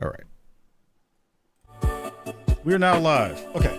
All right. We are now live. Okay.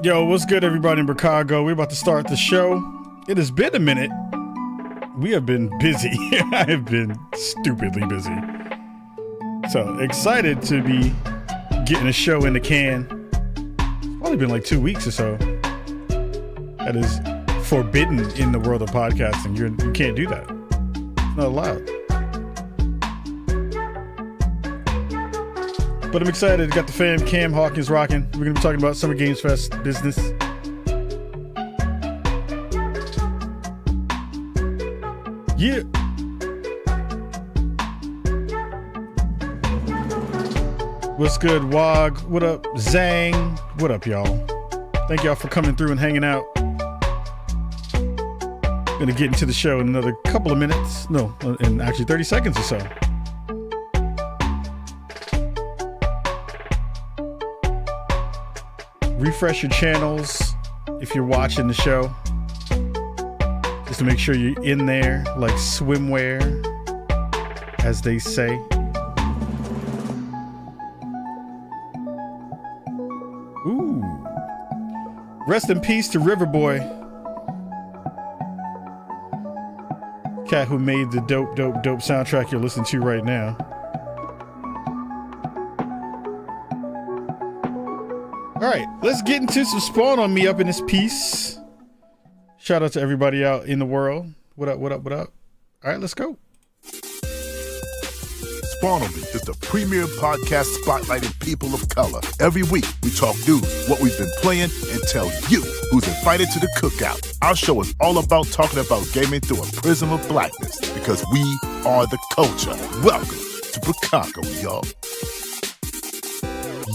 Yo, what's good, everybody in Chicago? We're about to start the show. It has been a minute. We have been busy. I have been stupidly busy. So excited to be getting a show in the can. It's probably been like 2 weeks or so. That is forbidden in the world of podcasting. You can't do that. It's not allowed. But I'm excited. Got the fam, Cam Hawkins rocking. We're going to be talking about Summer Games Fest business. Yeah. What's good, Wog? What up, Zang? What up, y'all? Thank y'all for coming through and hanging out. Gonna get into the show in another couple of minutes. No, in actually 30 seconds or so. Refresh your channels if you're watching the show, just to make sure you're in there like swimwear, as they say. Ooh. Rest in peace to Riverboy, cat who made the dope soundtrack you're listening to right now. All right, let's get into some Spawn on Me up in this piece. Shout out to everybody out in the world. What up, what up, what up? All right, let's go. Spawn on Me is the premier podcast spotlighting people of color. Every week, we talk news, what we've been playing, and tell you who's invited to the cookout. Our show is all about talking about gaming through a prism of blackness, because we are the culture. Welcome to Chicago, y'all.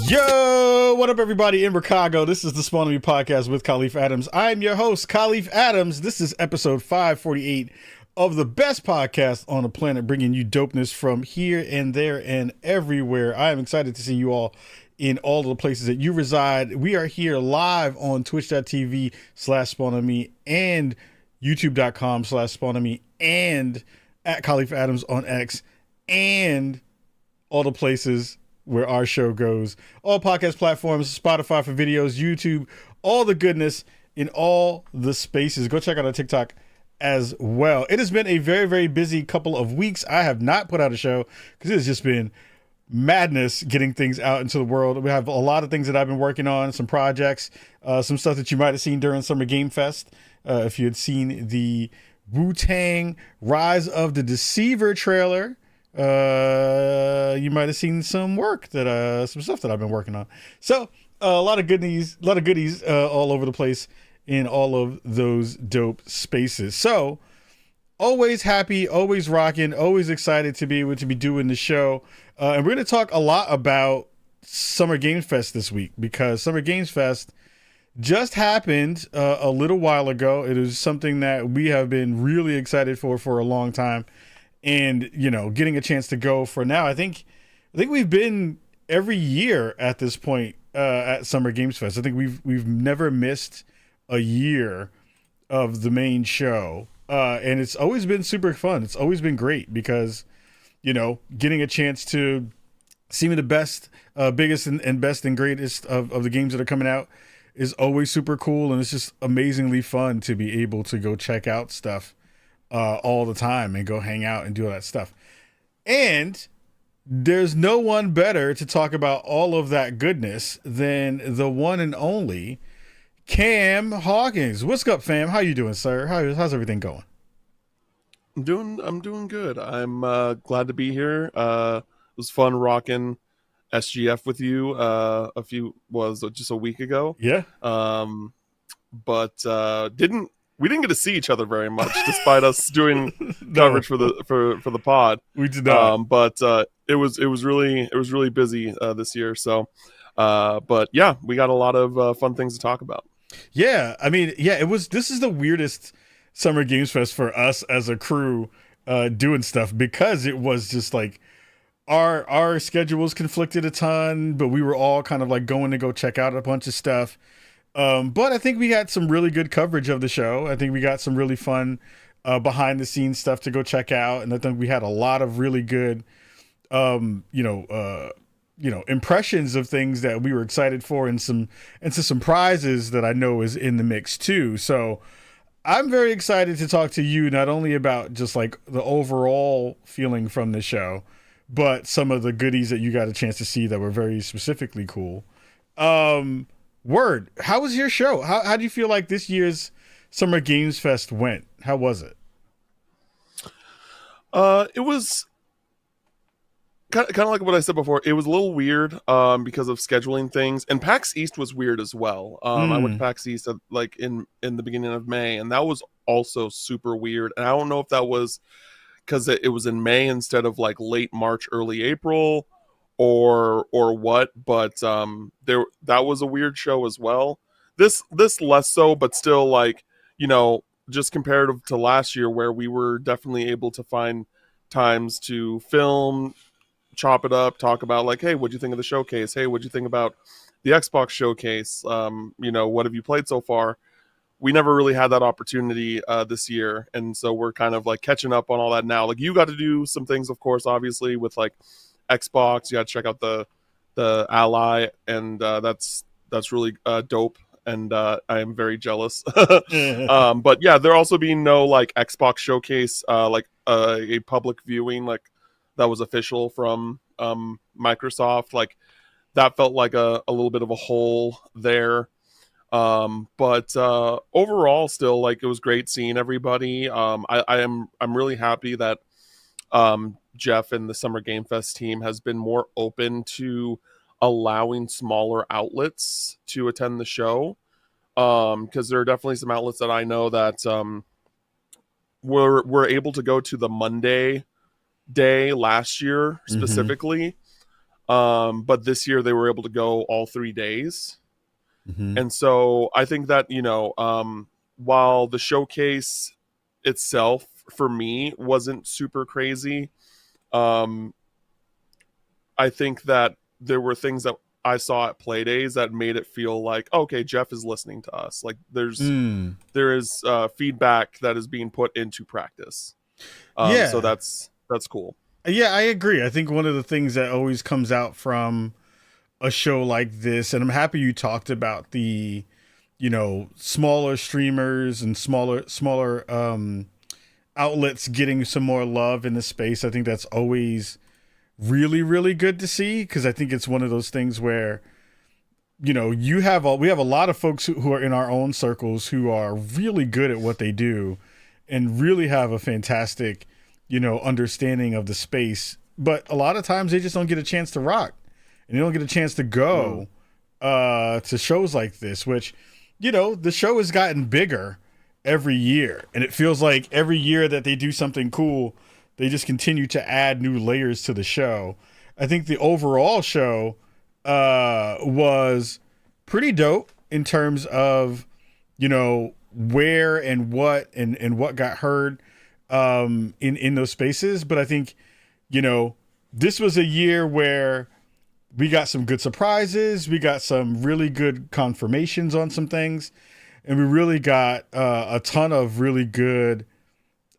Yo, what up, everybody in Chicago? This is the Spawn on Me podcast with Khalif Adams. I'm your host, Khalif Adams. This is episode 548 of the best podcast on the planet, bringing you dopeness from here and there and everywhere. I am excited to see you all in all of the places that you reside. We are here live on twitch.tv/SpawnOnMe and youtube.com/SpawnOnMe and at Khalif Adams on X and all the places where our show goes. All podcast platforms, Spotify for videos, YouTube, all the goodness in all the spaces. Go check out our TikTok as well. It has been a very, very busy couple of weeks. I have not put out a show because it has just been madness getting things out into the world. We have a lot of things that I've been working on, some projects, some stuff that you might have seen during Summer Game Fest. If you had seen the Wu-Tang Rise of the Deceiver trailer, you might have seen some some stuff that I've been working on. So a lot of goodies all over the place in all of those dope spaces. So always happy, always rocking, always excited to be able to be doing the show. And we're going to talk a lot about Summer Games Fest this week, because Summer Games Fest just happened a little while ago. It is something that we have been really excited for a long time. And, you know, getting a chance to go for now, I think we've been every year at this point at Summer Games Fest. I think we've never missed a year of the main show. And it's always been super fun. It's always been great because, you know, getting a chance to see the best, biggest and best and greatest of the games that are coming out is always super cool. And it's just amazingly fun to be able to go check out stuff all the time and go hang out and do all that stuff. And there's no one better to talk about all of that goodness than the one and only Cam Hawkins. What's up, fam? How you doing, sir? How's everything going? I'm doing good. I'm glad to be here. It was fun rocking SGF with you just a week ago. Yeah. But we didn't get to see each other very much, despite us doing coverage for the pod. We did not. But it was really busy this year. So, but yeah, we got a lot of fun things to talk about. Yeah, I mean, yeah, this is the weirdest Summer Games Fest for us as a crew doing stuff, because it was just like our schedules conflicted a ton, but we were all kind of like going to go check out a bunch of stuff. But I think we had some really good coverage of the show. I think we got some really fun behind the scenes stuff to go check out. And I think we had a lot of really good, impressions of things that we were excited for, and some prizes that I know is in the mix too. So I'm very excited to talk to you not only about just like the overall feeling from the show, but some of the goodies that you got a chance to see that were very specifically cool. Word, how was your show? How do you feel like this year's Summer Games Fest went? How was it? It was kind of like what I said before. It was a little weird because of scheduling things, and PAX East was weird as well. I went to PAX East like in the beginning of May, and that was also super weird. And I don't know if that was because it was in May instead of like late March, early April, or what. But that was a weird show as well. This less so, but still, like, just comparative to last year, where we were definitely able to find times to film, chop it up, talk about like, hey, what'd you think of the showcase? Hey, what'd you think about the Xbox showcase? What have you played so far? We never really had that opportunity this year, and so we're kind of like catching up on all that now. Like, you got to do some things, of course, obviously with like Xbox. You got to check out the Ally, and that's really dope. And I am very jealous. But yeah, there also being no like Xbox showcase, like a public viewing like that was official from Microsoft. Like, that felt like a little bit of a hole there. But overall, still, like, it was great seeing everybody. I'm really happy that Jeff and the Summer Game Fest team has been more open to allowing smaller outlets to attend the show, because there are definitely some outlets that I know that were able to go to the Monday day last year specifically, but this year they were able to go all 3 days. And so I think that while the showcase itself for me wasn't super crazy, I think that there were things that I saw at play days that made it feel like, okay, Jeff is listening to us. Like, there is feedback that is being put into practice. So that's cool. Yeah, I agree. I think one of the things that always comes out from a show like this, and I'm happy you talked about the, smaller streamers and smaller outlets getting some more love in the space. I think that's always really, really good to see, because I think it's one of those things where, we have a lot of folks who are in our own circles who are really good at what they do and really have a fantastic, understanding of the space. But a lot of times they just don't get a chance to rock, and they don't get a chance to go to shows like this, which, the show has gotten bigger every year. And it feels like every year that they do something cool, they just continue to add new layers to the show. I think the overall show was pretty dope in terms of, where and what and what got heard in those spaces. But I think, this was a year where we got some good surprises. We got some really good confirmations on some things. And we really got a ton of really good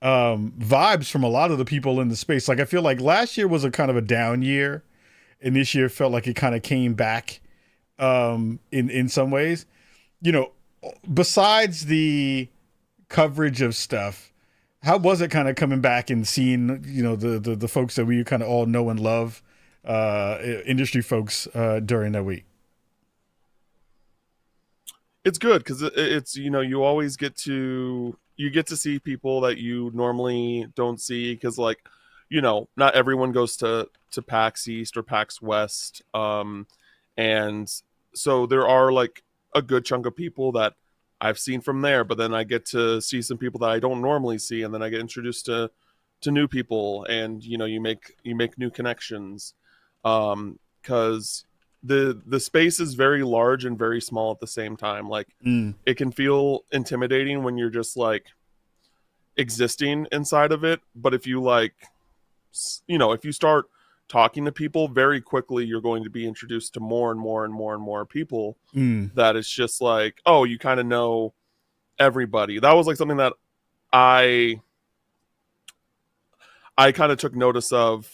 vibes from a lot of the people in the space. Like, I feel like last year was a kind of a down year, and this year felt like it kind of came back in some ways. Besides the coverage of stuff, how was it kind of coming back and seeing, the folks that we kind of all know and love, industry folks during that week? It's good because it's you always get to see people that you normally don't see, because like not everyone goes to PAX East or PAX West, and so there are like a good chunk of people that I've seen from there, but then I get to see some people that I don't normally see, and then I get introduced to new people, and you make new connections, because the space is very large and very small at the same time. Like, it can feel intimidating when you're just like existing inside of it, but if you if you start talking to people very quickly, you're going to be introduced to more and more and more and more people, that it's just like, oh, you kind of know everybody. That was like something that I kind of took notice of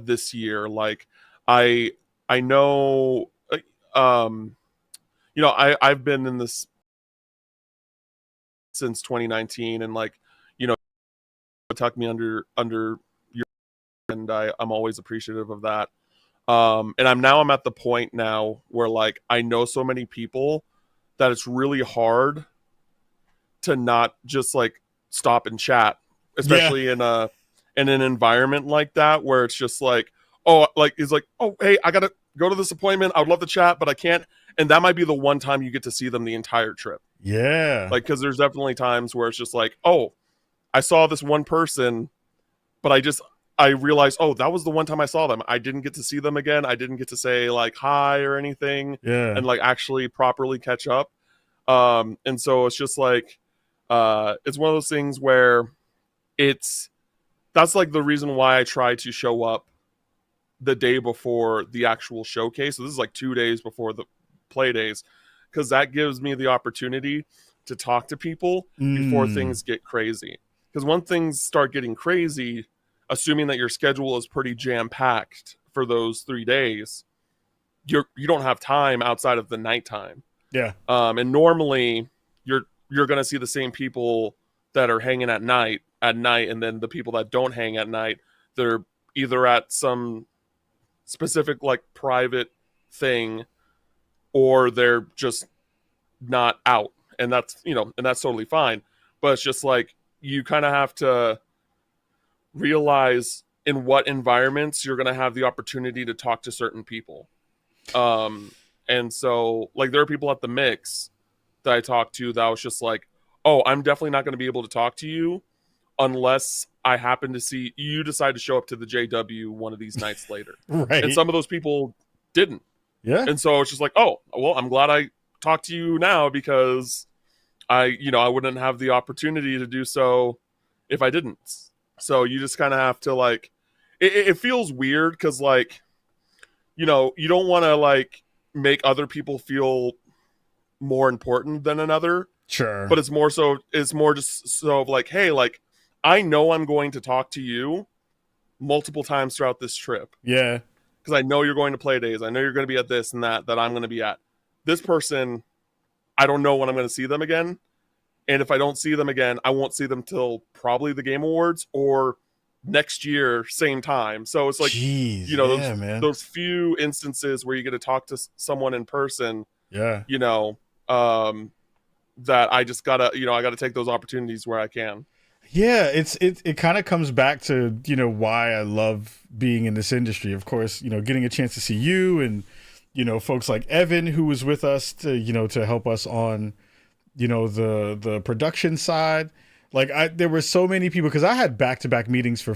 this year. Like, I I know, you know, I've been in this since 2019, and like, you know, tuck me under your, and I'm always appreciative of that. And I'm at the point now where like I know so many people that it's really hard to not just like stop and chat, especially in an environment like that where it's just like, oh, like it's like, oh, hey, I gotta go to this appointment. I would love to chat, but I can't. And that might be the one time you get to see them the entire trip. Yeah. Like, because there's definitely times where it's just like, oh, I saw this one person, but I realized, oh, that was the one time I saw them. I didn't get to see them again. I didn't get to say like hi or anything, and like actually properly catch up. And so it's just like, it's one of those things where that's like the reason why I try to show up the day before the actual showcase. So this is like 2 days before the play days, because that gives me the opportunity to talk to people before things get crazy. Because when things start getting crazy, assuming that your schedule is pretty jam-packed for those 3 days, you don't have time outside of the nighttime. Yeah. And normally you're going to see the same people that are hanging at night, and then the people that don't hang at night, they're either at some specific like private thing, or they're just not out, and that's, you know, and that's totally fine. But it's just like, you kind of have to realize in what environments you're going to have the opportunity to talk to certain people. And so like there are people at the mix that I talked to that I was just like, oh, I'm definitely not going to be able to talk to you unless I happen to see you decide to show up to the JW one of these nights later. Right. And some of those people didn't. Yeah. And so it's just like, oh, well, I'm glad I talked to you now, because I wouldn't have the opportunity to do so if I didn't. So you just kind of have to like, it feels weird because like, you know, you don't want to like make other people feel more important than another. Sure. But it's more just so of like, hey, like, I know I'm going to talk to you multiple times throughout this trip. Yeah. Because I know you're going to play days. I know you're going to be at this and that I'm going to be at. This person, I don't know when I'm going to see them again. And if I don't see them again, I won't see them till probably the Game Awards or next year, same time. So it's like, jeez, you know, those few instances where you get to talk to someone in person, you know, that I just gotta, you know, I gotta take those opportunities where I can. Yeah, it kind of comes back to, you know, why I love being in this industry. Of course, you know, getting a chance to see you and, you know, folks like Evan, who was with us to, you know, to help us on, you know, the production side. Like there were so many people, because I had back-to-back meetings for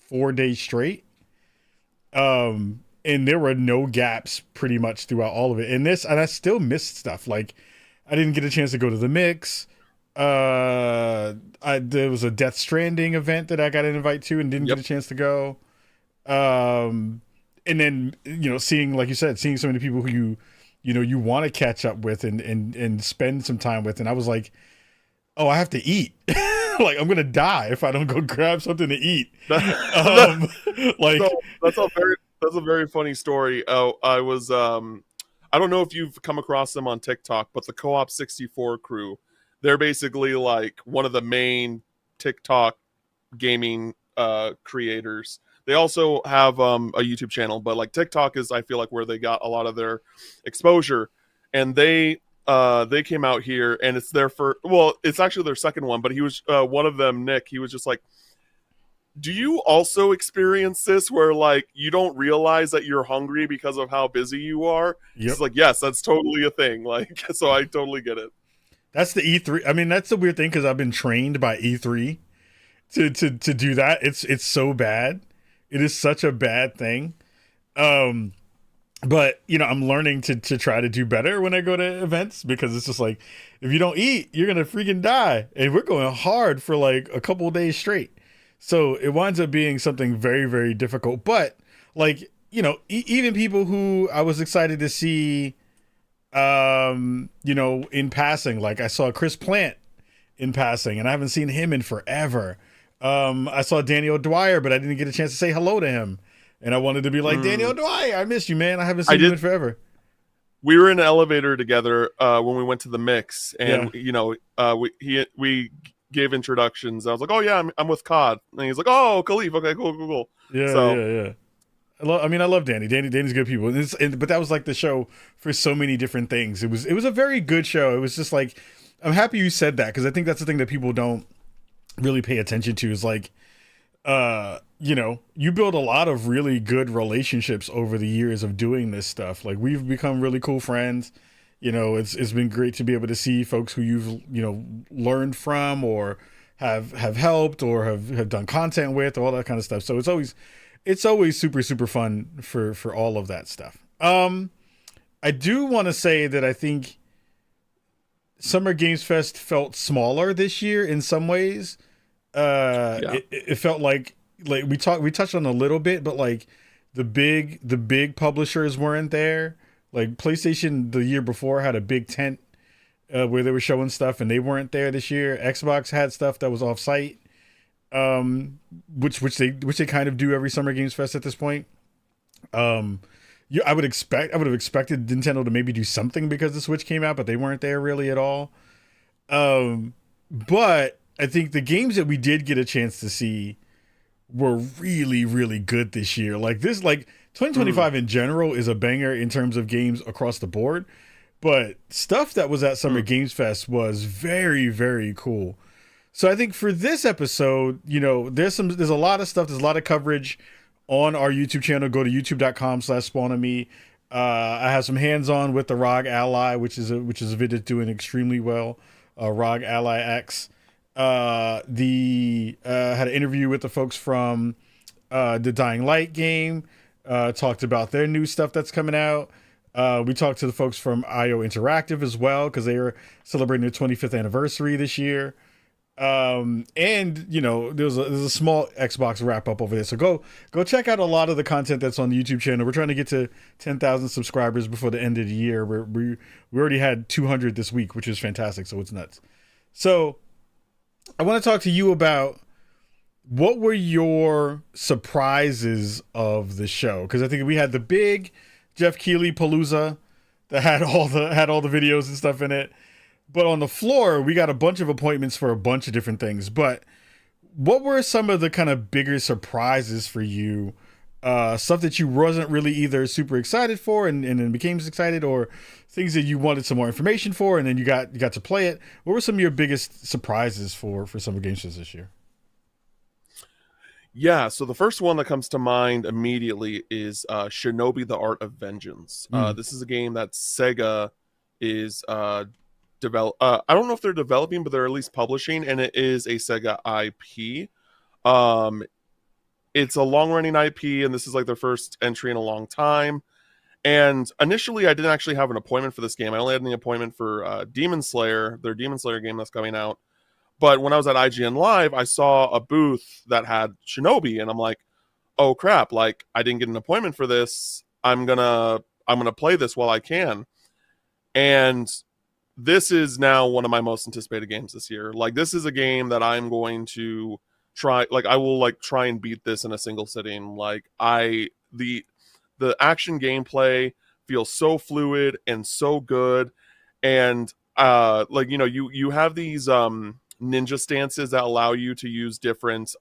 4 days straight. And there were no gaps pretty much throughout all of it. And I still missed stuff. Like I didn't get a chance to go to the mix. There was a Death Stranding event that I got an invite to and didn't get a chance to go. And then, you know, seeing, like you said, seeing so many people who you want to catch up with and spend some time with. And I was like, oh, I have to eat. Like I'm gonna die if I don't go grab something to eat. Like that's a very funny story. Oh, I was I don't know if you've come across them on TikTok, but the Co-op 64 crew, they're basically like one of the main TikTok gaming creators. They also have a YouTube channel, but like TikTok is, I feel like, where they got a lot of their exposure. And they came out here, and it's it's actually their second one, but he was one of them, Nick, he was just like, do you also experience this where like you don't realize that you're hungry because of how busy you are? Yep. It's like, yes, that's totally a thing. Like, so I totally get it. That's the E3. I mean, that's the weird thing, because I've been trained by E3 to do that. It's so bad. It is such a bad thing. But you know, I'm learning to try to do better when I go to events, because it's just like, if you don't eat, you're gonna freaking die. And we're going hard for like a couple of days straight. So it winds up being something very, very difficult. But like, you know, even people who I was excited to see, you know, in passing, like I saw Chris Plant in passing, and I haven't seen him in forever. I saw Daniel Dwyer, but I didn't get a chance to say hello to him and I wanted to be like, Daniel Dwight, I miss you, man. I haven't seen I you did- in forever. We were in an elevator together when we went to the mix, and Yeah. we gave introductions. I was like, "Oh yeah, I'm with COD," and he's like, "Oh, Khalif, okay, cool." Yeah, So yeah. I love Danny. Danny's good people. But that was like the show for so many different things. It was a very good show. It was just like, I'm happy you said that, because I think that's the thing that people don't really pay attention to is like, you build a lot of really good relationships over the years of doing this stuff. Like, we've become really cool friends. It's been great to be able to see folks who you've learned from, or have helped, or have done content with, all that kind of stuff. So it's always super, super fun for all of that stuff. I do want to say that I think Summer Games Fest felt smaller this year in some ways. It felt like we touched on a little bit, but like the big publishers weren't there. Like PlayStation the year before had a big tent where they were showing stuff, and they weren't there this year. Xbox had stuff that was off site, which they kind of do every Summer Games Fest at this point. I would have expected Nintendo to maybe do something because the Switch came out, but they weren't there really at all. But I think the games that we did get a chance to see were really, really good this year. Like 2025 in general is a banger in terms of games across the board, but stuff that was at Summer Games Fest was very, very cool. So I think for this episode, there's a lot of stuff, there's a lot of coverage on our YouTube channel. Go to youtube.com/spawnonme. I have some hands-on with the ROG Ally, which is a video that's doing extremely well. ROG Ally X. Had an interview with the folks from the Dying Light game. Talked about their new stuff that's coming out. We talked to the folks from IO Interactive as well, because they are celebrating their 25th anniversary this year. And there's a small Xbox wrap up over there, so go check out a lot of the content that's on the YouTube channel. We're trying to get to 10,000 subscribers before the end of the year. We already had 200 this week, which is fantastic, so it's nuts. So I want to talk to you about what were your surprises of the show, because I think we had the big Jeff Keighley Palooza that had all the videos and stuff in it. But on the floor, we got a bunch of appointments for a bunch of different things. But what were some of the kind of bigger surprises for you? Stuff that you wasn't really either super excited for and then became excited, or things that you wanted some more information for and then you got to play it. What were some of your biggest surprises for Summer Games Fest this year? Yeah, so the first one that comes to mind immediately is Shinobi: The Art of Vengeance. This is a game that Sega is I don't know if they're developing, but they're at least publishing, and it is a Sega IP. It's a long-running IP, and this is like their first entry in a long time. And initially, I didn't actually have an appointment for this game. I only had an appointment for Demon Slayer, their Demon Slayer game that's coming out. But when I was at IGN Live, I saw a booth that had Shinobi, and I'm like, oh crap, like I didn't get an appointment for this. I'm gonna play this while I can. And this is now one of my most anticipated games this year. Like, this is a game that I'm going to try. Like, I will try and beat this in a single sitting. Like, the action gameplay feels so fluid and so good. And you have these ninja stances that allow you to use different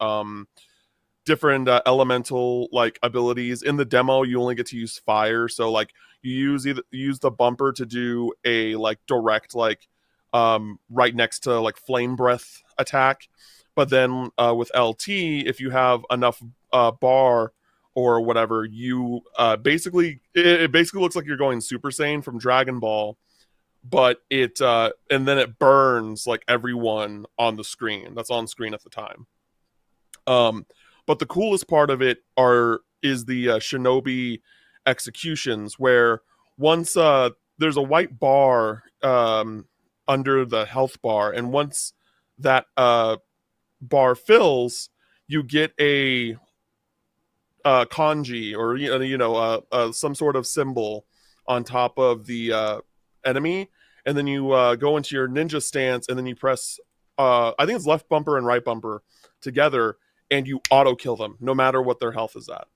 elemental abilities. In the demo, you only get to use fire, so you use the bumper to do a direct right next to flame breath attack, but then with LT, if you have enough bar or whatever, you it basically looks like you're going Super Saiyan from Dragon Ball, but it and then it burns everyone on the screen that's on screen at the time. But the coolest part of it is the Shinobi executions, where once there's a white bar under the health bar, and once that bar fills, you get a kanji, or some sort of symbol on top of the enemy, and then you go into your ninja stance, and then you press I think it's left bumper and right bumper together, and you auto kill them no matter what their health is at.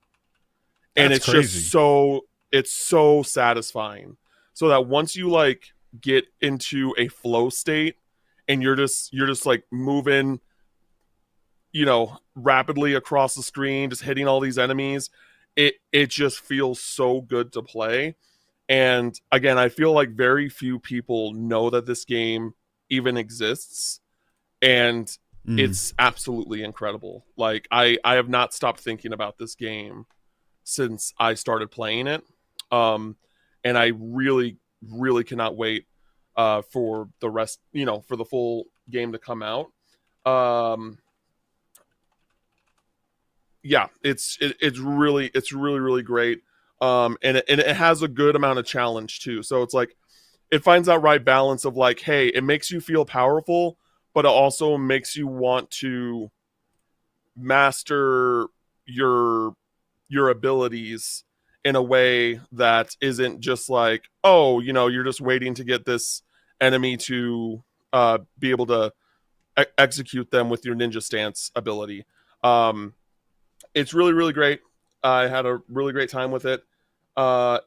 And That's it's crazy. it's so satisfying. So that once you like get into a flow state and you're just like moving, rapidly across the screen, just hitting all these enemies, it just feels so good to play. And again, I feel like very few people know that this game even exists, and it's absolutely incredible. Like I have not stopped thinking about this game since I started playing it. And I really, really cannot wait for the rest, for the full game to come out. Yeah, it's really really great. And it has a good amount of challenge too. So it's like it finds that right balance of like, hey, it makes you feel powerful, but it also makes you want to master your abilities in a way that isn't just like, oh, you're just waiting to get this enemy to be able to execute them with your ninja stance ability. It's really, really great. I had a really great time with it. I'm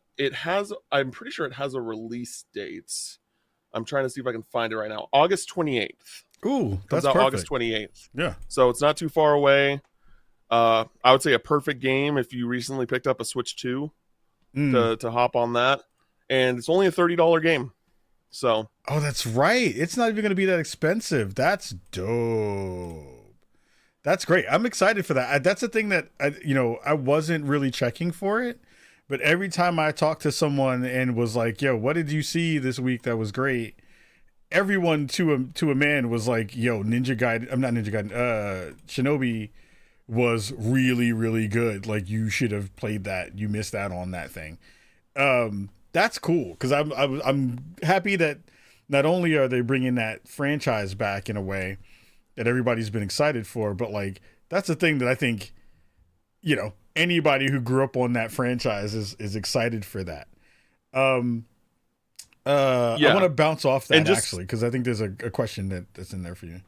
pretty sure it has a release date. I'm trying to see if I can find it right now. August 28th. Ooh, that's Comes out perfect. August 28th. Yeah. So it's not too far away. I would say a perfect game if you recently picked up a Switch 2 to hop on that. And it's only a $30 game. So. Oh, that's right. It's not even going to be that expensive. That's dope. That's great. I'm excited for that. That's the thing that I wasn't really checking for it, but every time I talked to someone and was like, "Yo, what did you see this week that was great?" Everyone to a man was like, "Yo, Ninja Gaiden. I'm not Ninja Gaiden. Shinobi was really really good. Like you should have played that. You missed out on that thing." That's cool because I'm happy that not only are they bringing that franchise back in a way that everybody's been excited for, but like that's the thing that I think anybody who grew up on that franchise is excited for that. I want to bounce off that actually because I think there's a question that's in there for you.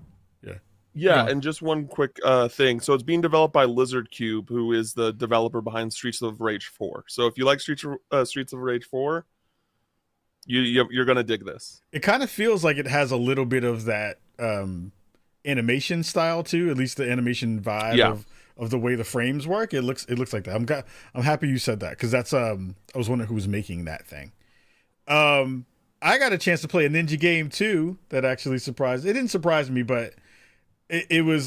Yeah, and just one quick thing. So it's being developed by Lizard Cube, who is the developer behind Streets of Rage 4. So if you like Streets of Rage 4, you're gonna dig this. It kind of feels like it has a little bit of that animation style too, at least the animation vibe of the way the frames work. It looks like that. I'm happy you said that because that's I was wondering who was making that thing. I got a chance to play a ninja game too that actually surprised. It didn't surprise me, but it was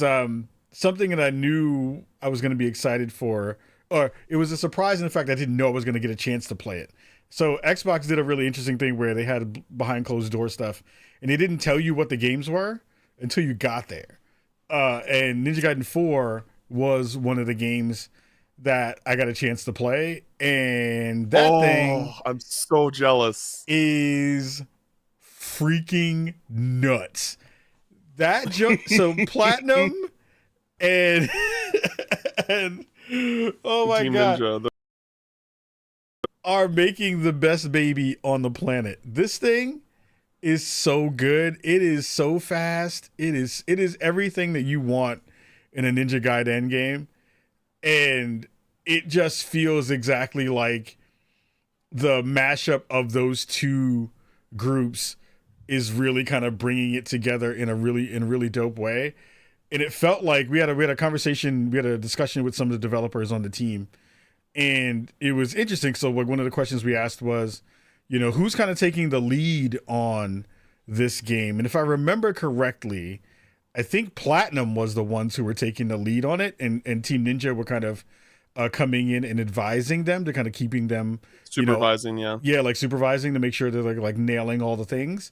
something that I knew I was going to be excited for, or it was a surprise in the fact that I didn't know I was going to get a chance to play it. So Xbox did a really interesting thing where they had behind closed door stuff, and they didn't tell you what the games were until you got there. And Ninja Gaiden 4 was one of the games that I got a chance to play, and that thing I'm so jealous. Is freaking nuts. That joke, so Platinum and oh my Team god, Ninja, are making the best baby on the planet. This thing is so good. It is so fast. It is everything that you want in a Ninja Gaiden game, and it just feels exactly like the mashup of those two groups is really kind of bringing it together in a really dope way. And it felt like we had a conversation, we had a discussion with some of the developers on the team, and it was interesting. So like one of the questions we asked was, who's kind of taking the lead on this game? And if I remember correctly, I think Platinum was the ones who were taking the lead on it, and Team Ninja were kind of coming in and advising them, to kind of keeping them supervising, like supervising to make sure they're like nailing all the things.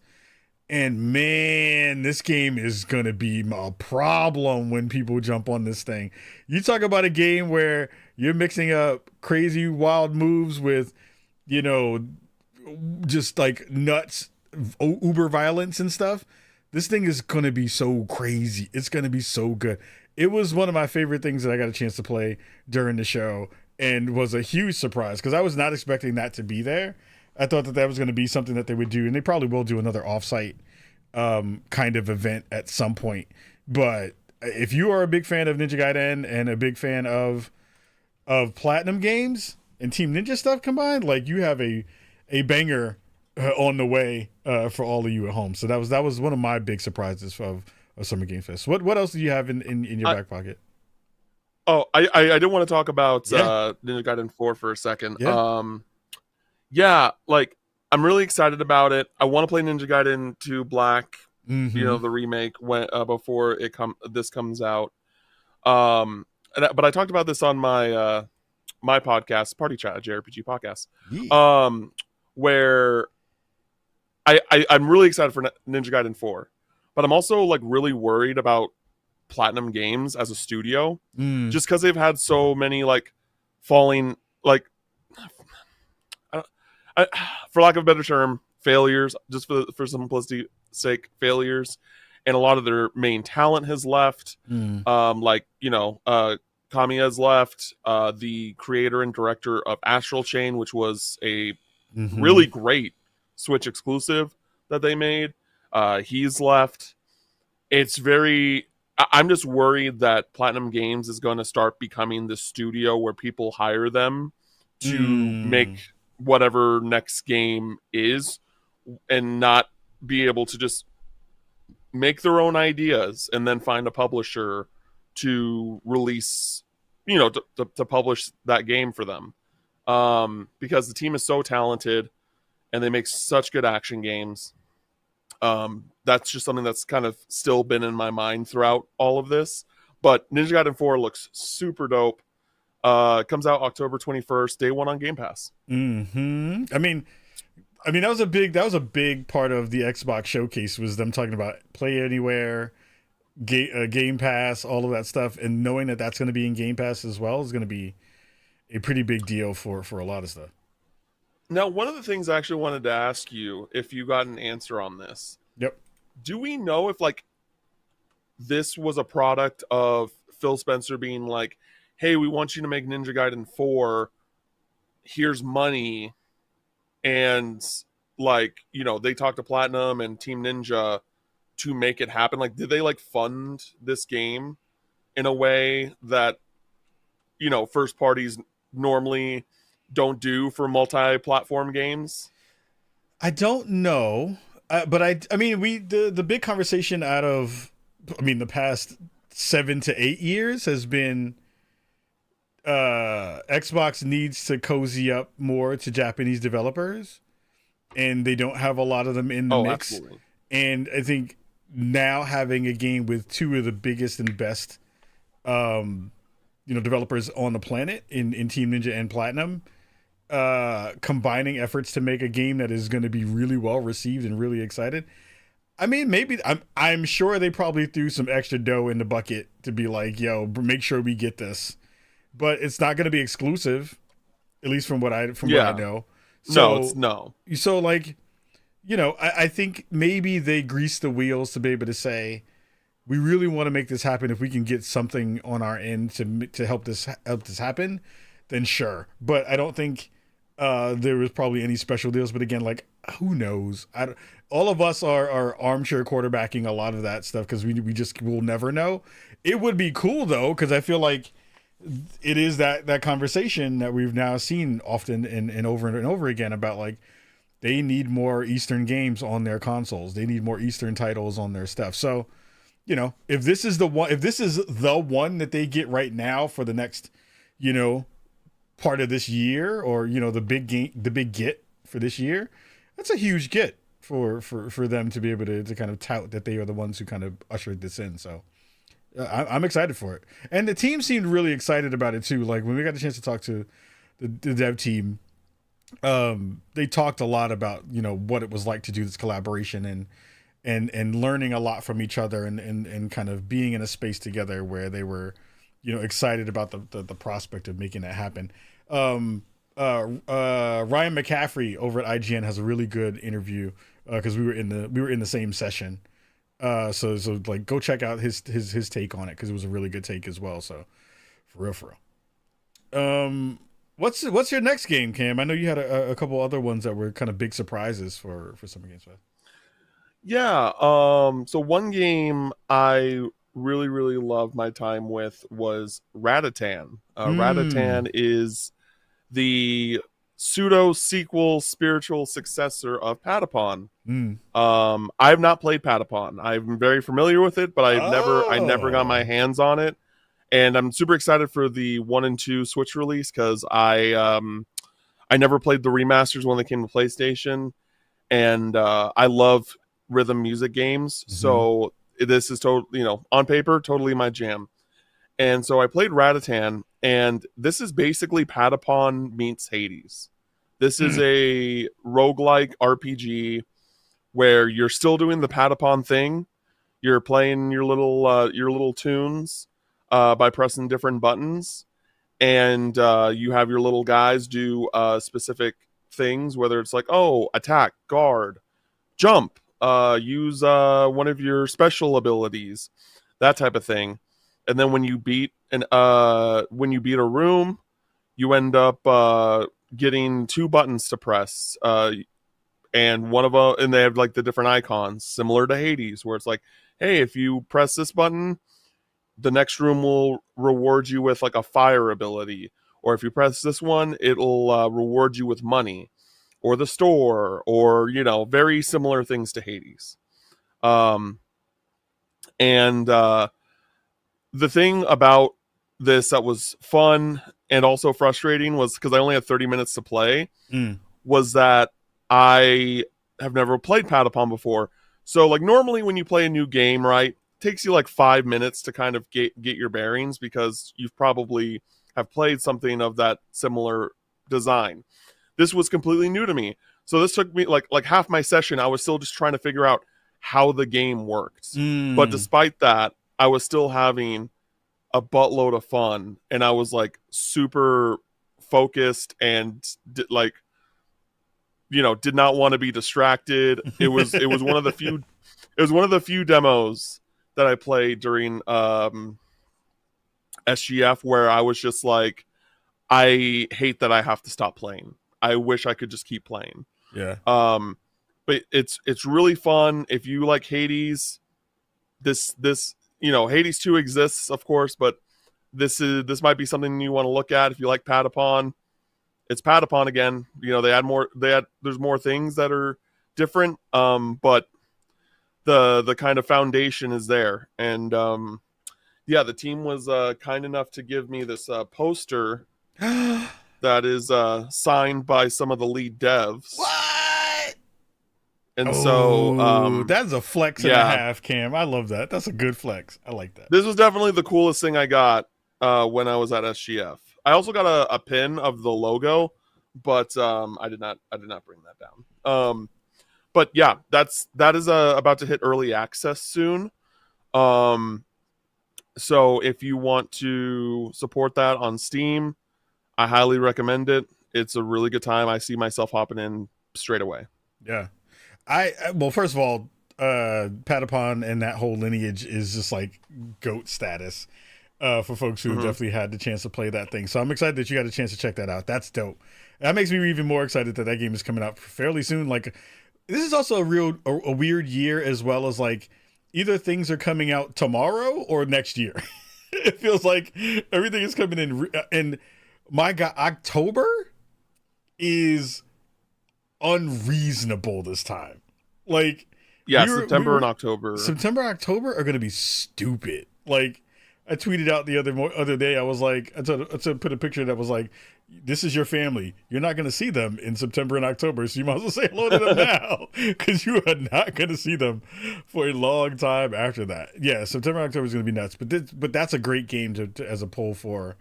And man, this game is going to be a problem when people jump on this thing. You talk about a game where you're mixing up crazy wild moves with, just like nuts, uber violence and stuff. This thing is going to be so crazy. It's going to be so good. It was one of my favorite things that I got a chance to play during the show, and was a huge surprise because I was not expecting that to be there. I thought that was going to be something that they would do, and they probably will do another offsite kind of event at some point. But if you are a big fan of Ninja Gaiden and a big fan of Platinum games, and Team Ninja stuff combined, like you have a banger on the way for all of you at home. So that was one of my big surprises of Summer Game Fest. What else do you have in your back pocket? Oh, I did want to talk about Yeah. Ninja Gaiden 4 for a second. Yeah. Yeah, like I'm really excited about it. I want to play Ninja Gaiden 2 Black, Mm-hmm. the remake when before this comes out. But I talked about this on my my podcast, Party Chat, a JRPG podcast, Yeah. where I'm really excited for Ninja Gaiden 4, but I'm also like really worried about Platinum Games as a studio, Mm. just because they've had so many like falling, like I, for lack of a better term, failures, just for simplicity's sake, failures, and a lot of their main talent has left. Mm. Kamiya's left, the creator and director of Astral Chain, which was a Mm-hmm. really great Switch exclusive that they made. He's left. It's very. I'm just worried that Platinum Games is going to start becoming the studio where people hire them to make whatever next game is, and not be able to just make their own ideas and then find a publisher to release, to publish that game for them. Because the team is so talented and they make such good action games. That's just something that's kind of still been in my mind throughout all of this. But Ninja Gaiden 4 looks super dope. It comes out October 21st, day one on Game Pass. Mm-hmm. I mean that was a big part of the Xbox showcase, was them talking about play anywhere, Game Pass, all of that stuff, and knowing that that's going to be in Game Pass as well is going to be a pretty big deal for a lot of stuff. Now, one of the things I actually wanted to ask you, if you got an answer on this. Yep. Do we know if like this was a product of Phil Spencer being like, hey, we want you to make Ninja Gaiden 4, here's money, and like, they talked to Platinum and Team Ninja to make it happen? Like, did they like fund this game in a way that first parties normally don't do for multi-platform games? I don't know, but I mean the big conversation out of the past 7 to 8 years has been Xbox needs to cozy up more to Japanese developers, and they don't have a lot of them in the mix. Absolutely. And I think now having a game with two of the biggest and best developers on the planet in Team Ninja and Platinum, combining efforts to make a game that is going to be really well received and really excited. I mean, maybe I'm sure they probably threw some extra dough in the bucket to be like, yo, make sure we get this, but it's not going to be exclusive, at least from what I know. So like, I think maybe they grease the wheels to be able to say, we really want to make this happen. If we can get something on our end to help this happen, then sure. But I don't think there was probably any special deals. But again, like, who knows? All of us are armchair quarterbacking a lot of that stuff because we just will never know. It would be cool though, because I feel like it is that conversation that we've now seen often and over again about like they need more Eastern games on their consoles. They need more Eastern titles on their stuff. So, if this is the one that they get right now for the next, part of this year, or the big get for this year, that's a huge get for them to be able to kind of tout that they are the ones who kind of ushered this in. So I'm excited for it, and the team seemed really excited about it too. Like when we got the chance to talk to the dev team, they talked a lot about what it was like to do this collaboration and learning a lot from each other and kind of being in a space together where they were excited about the prospect of making that happen. Ryan McCaffrey over at IGN has a really good interview because we were in the same session. So like go check out his take on it because it was a really good take as well. So for real. What's your next game, Cam? I know you had a couple other ones that were kind of big surprises for Summer Games Fest. Yeah. So one game I really, loved my time with was Ratatan. Ratatan is the pseudo sequel spiritual successor of Patapon. Mm. I have not played Patapon. I'm very familiar with it, but I never got my Oh. hands on it. And I'm super excited for the 1 and 2 Switch release because I never played the remasters when they came to PlayStation, and I love rhythm music games. Mhm. So this is totally, on paper, totally my jam. And so I played Ratatan, and this is basically Patapon meets Hades. This is a roguelike RPG where you're still doing the Patapon thing. You're playing your little tunes by pressing different buttons, and you have your little guys do specific things, whether it's like, oh, attack, guard, jump, use one of your special abilities, that type of thing. And then when you beat a room, you end up getting 2 buttons to press, and one of them, and they have like the different icons, similar to Hades, where it's like, hey, if you press this button, the next room will reward you with like a fire ability, or if you press this one, it'll reward you with money, or the store, or very similar things to Hades. And the thing about this that was fun and also frustrating was because I only had 30 minutes to play, was that I have never played Patapon before. So like normally when you play a new game, right, it takes you like 5 minutes to kind of get your bearings because you've probably have played something of that similar design. This was completely new to me. So this took me like half my session. I was still just trying to figure out how the game worked. But despite that, I was still having a buttload of fun, and I was like super focused and did not want to be distracted. It was one of the few demos that I played during SGF where I was just like, I hate that I have to stop playing. I wish I could just keep playing. Yeah. But it's really fun. If you like Hades, this Hades 2 exists, of course, but this might be something you want to look at if you like Patapon. It's Patapon again. There's more things that are different, but the kind of foundation is there. And the team was kind enough to give me this poster that is signed by some of the lead devs. What? And so that's a flex and a half, Cam. I love that. That's a good flex. I like that. This was definitely the coolest thing I got when I was at SGF. I also got a pin of the logo, but I did not bring that down. But yeah, that is about to hit early access soon. So if you want to support that on Steam, I highly recommend it. It's a really good time. I see myself hopping in straight away. Yeah. Well, first of all, Patapon and that whole lineage is just like GOAT status for folks who definitely had the chance to play that thing. So I'm excited that you got a chance to check that out. That's dope. That makes me even more excited that game is coming out fairly soon. Like, this is also a weird year, as well as like either things are coming out tomorrow or next year. It feels like everything is coming in. And my God, October is unreasonable this time. Like, September and October are going to be stupid. Like, I tweeted out the other day, I was like, I put a picture that was like, this is your family. You're not going to see them in September and October, so you might as well say hello to them now, because you are not going to see them for a long time after that. Yeah, September and October is going to be nuts, but that's a great game to as a poll for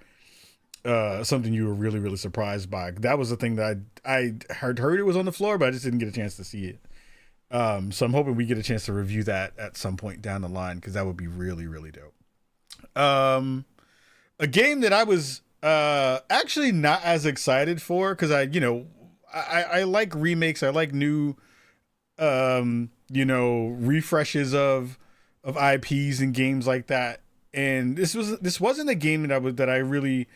something you were really, really surprised by. That was the thing that I heard it was on the floor, but I just didn't get a chance to see it. So I'm hoping we get a chance to review that at some point down the line, because that would be really, really dope. A game that I was actually not as excited for, because I like remakes, I like new refreshes of IPs and games like that. And this wasn't a game that I really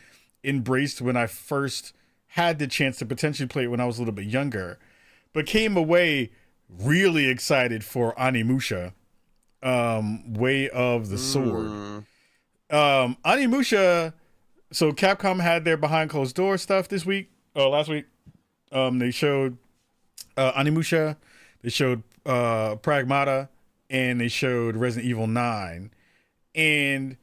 embraced when I first had the chance to potentially play it when I was a little bit younger, but came away really excited for Onimusha, Way of the Sword. Onimusha, so Capcom had their behind closed door stuff this week, Oh, last week, they showed Animusha, they showed Pragmata, and they showed Resident Evil 9. And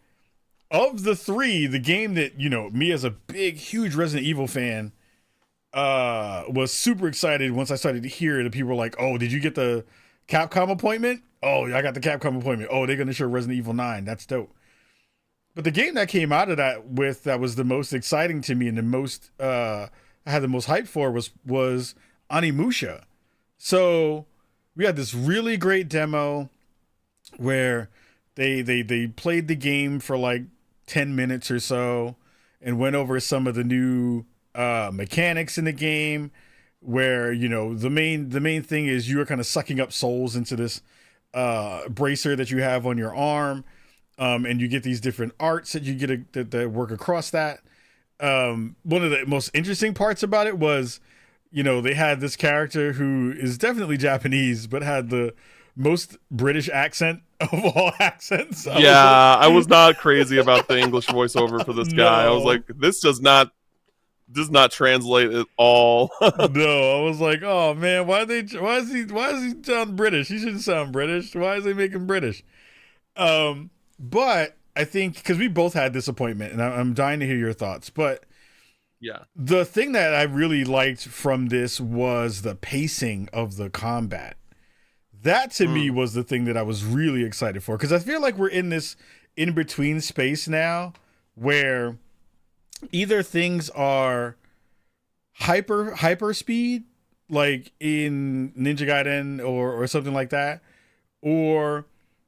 of the three, the game that, me as a big, huge Resident Evil fan, was super excited once I started to hear that people were like, oh, did you get the Capcom appointment? Oh, I got the Capcom appointment. Oh, they're going to show Resident Evil 9. That's dope. But the game that came out of that was the most exciting to me and the most I had the most hype for was Animusha. So we had this really great demo where they played the game for like 10 minutes or so and went over some of the new mechanics in the game, where the main thing is you are kind of sucking up souls into this bracer that you have on your arm, and you get these different arts that you get that work across that. One of the most interesting parts about it was, they had this character who is definitely Japanese but had the most British accent of all accents. I was not crazy about the English voiceover for this guy. I was like, this does not translate at all. No, I was like, oh man, why is he sound British? He shouldn't sound British. Why is they making British? But I think because we both had disappointment, and I'm dying to hear your thoughts. But yeah, the thing that I really liked from this was the pacing of the combat. That to me was the thing that I was really excited for, because I feel like we're in this in between space now where either things are hyper speed, like in Ninja Gaiden or something like that, or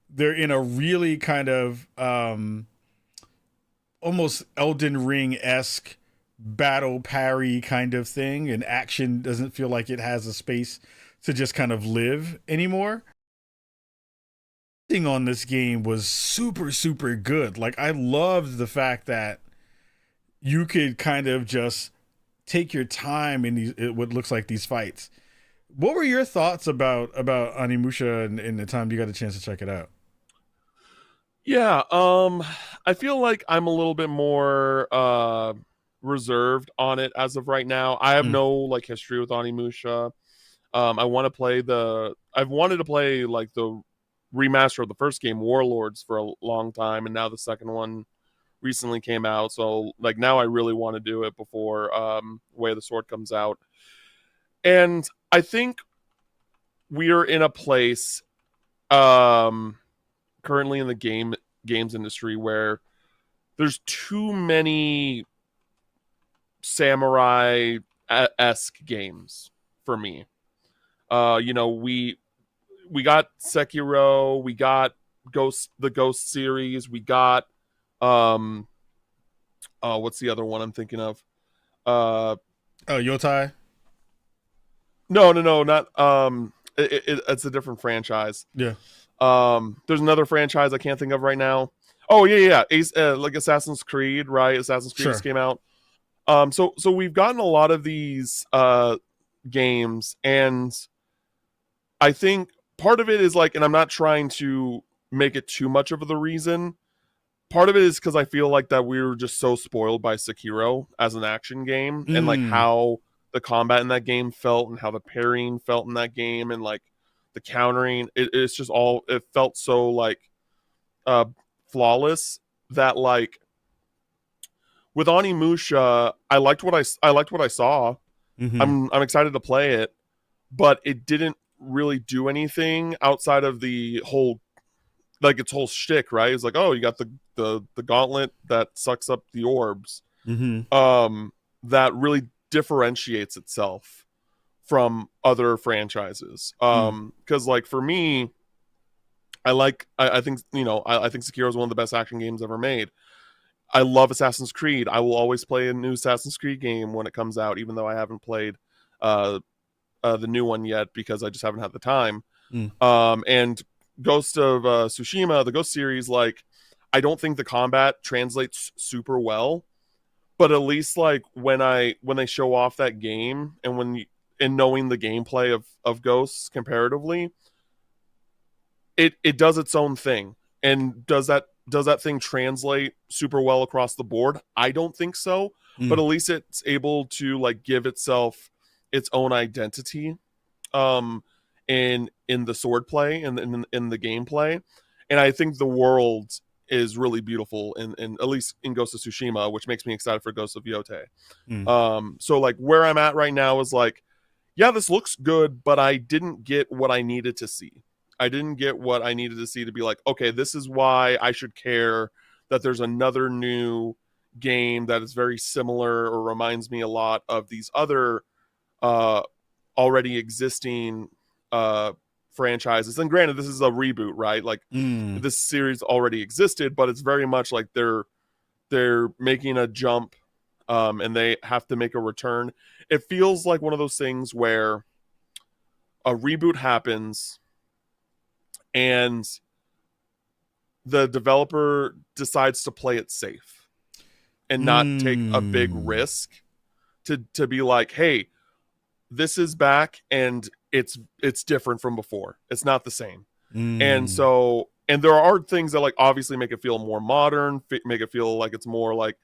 they're in a really kind of almost Elden Ring-esque battle parry kind of thing, and action doesn't feel like it has a space to just kind of live anymore. Thing on this game was super, super good. Like, I loved the fact that you could kind of just take your time in what looks like these fights. What were your thoughts about Animusha and the time you got a chance to check it out? Yeah, I feel like I'm a little bit more reserved on it as of right now. I have no like history with Animusha. I've wanted to play like the remaster of the first game, Warlords, for a long time, and now the second one recently came out. So like now I really want to do it before Way of the Sword comes out. And I think we are in a place currently in the games industry where there's too many samurai-esque games for me. We got Sekiro, we got the Ghost series, we got what's the other one I'm thinking of? Yotai? No, not it's a different franchise. Yeah. There's another franchise I can't think of right now. Oh yeah. Like Assassin's Creed, right? Assassin's Creed just came out. So we've gotten a lot of these games, and I think part of it is like, and I'm not trying to make it too much of the reason. Part of it is because I feel like that we were just so spoiled by Sekiro as an action game, and like how the combat in that game felt, and how the parrying felt in that game, and like the countering. It's just it felt so like flawless that like with Animusha, I liked what I saw. I'm excited to play it, but it didn't really do anything outside of the whole, like its whole shtick, right? It's like, oh, you got the gauntlet that sucks up the orbs, that really differentiates itself from other franchises. Because like for me, I think Sekiro is one of the best action games ever made. I love Assassin's Creed. I will always play a new Assassin's Creed game when it comes out, even though I haven't played the new one yet because I just haven't had the time. And Ghost of Tsushima, the Ghost series, like I don't think the combat translates super well, but at least like when they show off that game, and knowing the gameplay of Ghosts comparatively, it does its own thing. And does that thing translate super well across the board? I don't think so, but at least it's able to like give itself its own identity in the sword play and in the gameplay. And I think the world is really beautiful in at least in Ghost of Tsushima, which makes me excited for Ghost of Yotei. So like where I'm at right now is like, yeah, this looks good, but I didn't get what I needed to see. I didn't get what I needed to see to be like, okay, this is why I should care that there's another new game that is very similar or reminds me a lot of these other already existing franchises. And granted, this is a reboot, right? Like this series already existed, but it's very much like they're making a jump and they have to make a return. It feels like one of those things where a reboot happens and the developer decides to play it safe and not take a big risk to be like, hey, this is back and it's different from before. It's not the same. And so, and there are things that like obviously make it feel more modern, make it feel like it's more like,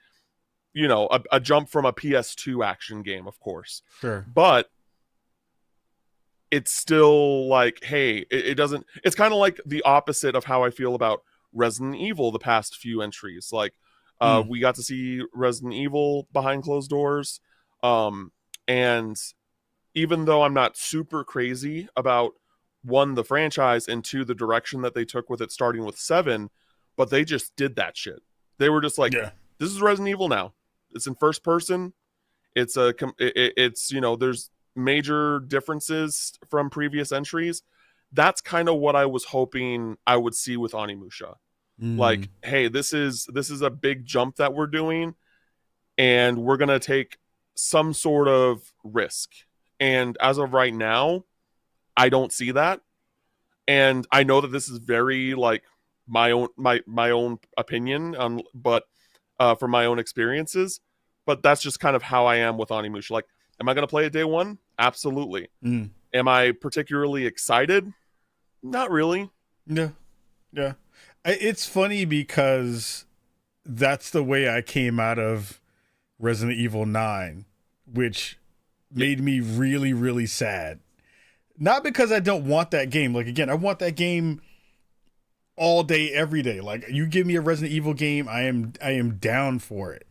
you know, a jump from a PS2 action game, of course. Sure. But it's still like, hey, it doesn't, it's kind of like the opposite of how I feel about Resident Evil the past few entries. Like we got to see Resident Evil behind closed doors. And even though I'm not super crazy about one, the franchise, and two, the direction that they took with it starting with 7, but they just did that shit. They were just like, this is Resident Evil now. It's in first person. It's, you know, there's major differences from previous entries. That's kind of what I was hoping I would see with Onimusha. Like, hey, this is a big jump that we're doing, and we're gonna take some sort of risk. And as of right now, I don't see that. And I know that this is very like my own opinion, but from my own experiences. But that's just kind of how I am with Onimusha. Like, am I going to play it day one? Absolutely. Am I particularly excited? Not really. Yeah. It's funny because that's the way I came out of Resident Evil 9, which made me really, really sad. Not because I don't want that game. Like, again, I want that game all day, every day. Like, you give me a Resident Evil game, I am down for it.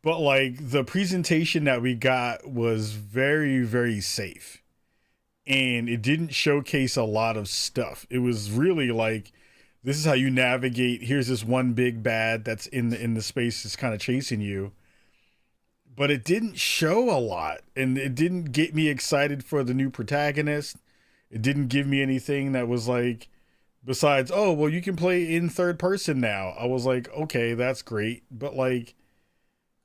But like the presentation that we got was very, very safe. And it didn't showcase a lot of stuff. It was really like, this is how you navigate. Here's this one big bad that's in the space that's kind of chasing you. But it didn't show a lot. And it didn't get me excited for the new protagonist. It didn't give me anything that was like, besides, oh, well, you can play in third person now. I was like, okay, that's great. But like,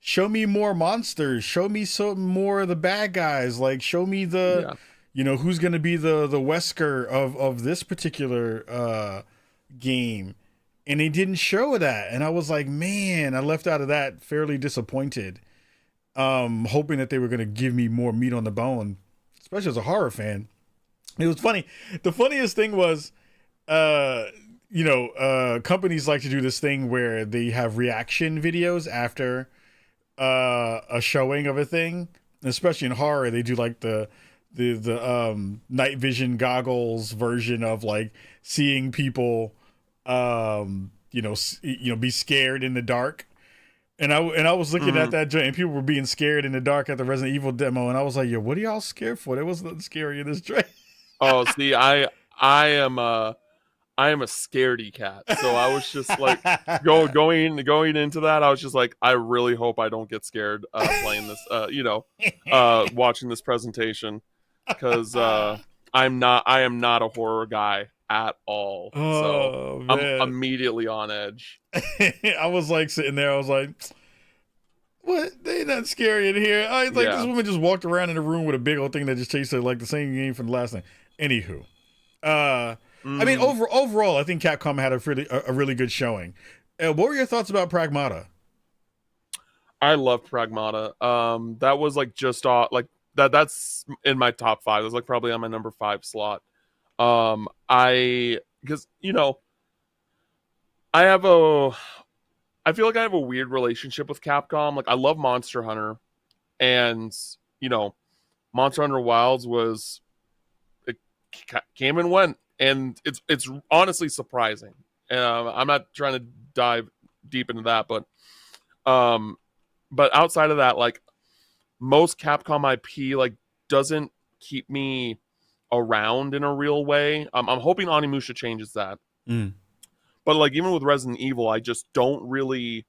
show me more monsters. Show me some more of the bad guys. Like, show me the, you know, who's going to be the Wesker of this particular game. And they didn't show that. And I was like, man, I left out of that fairly disappointed. Hoping that they were going to give me more meat on the bone, especially as a horror fan. It was funny. The funniest thing was, you know, companies like to do this thing where they have reaction videos after a showing of a thing, especially in horror. They do like the night vision goggles version of like seeing people, be scared in the dark. And I was looking at that joint, and people were being scared in the dark at the Resident Evil demo, and I was like, "Yo, what are y'all scared for? There was nothing scary in this joint." Oh, see, I am a scaredy cat, so I was just like going into that. I was just like, I really hope I don't get scared playing this, watching this presentation, because I am not a horror guy at all. So I'm immediately on edge. I was like sitting there. I was like, "What? They ain't nothing scary in here." I was like, this woman just walked around in the room with a big old thing that just chased her, like the same game from the last thing. Anywho, I mean, overall, I think Capcom had a really good showing. What were your thoughts about Pragmata? I love Pragmata. That was like just like that. That's in my top 5. That's like probably on my number 5 slot. Because I have a I feel like I have a weird relationship with Capcom. Like I love Monster Hunter, and you know, Monster Hunter Wilds was it came and went, and it's honestly surprising. I'm not trying to dive deep into that, um, but outside of that, like most Capcom IP, like doesn't keep me around in a real way. I'm hoping Onimusha changes that. Mm. But like even with Resident Evil, I just don't really.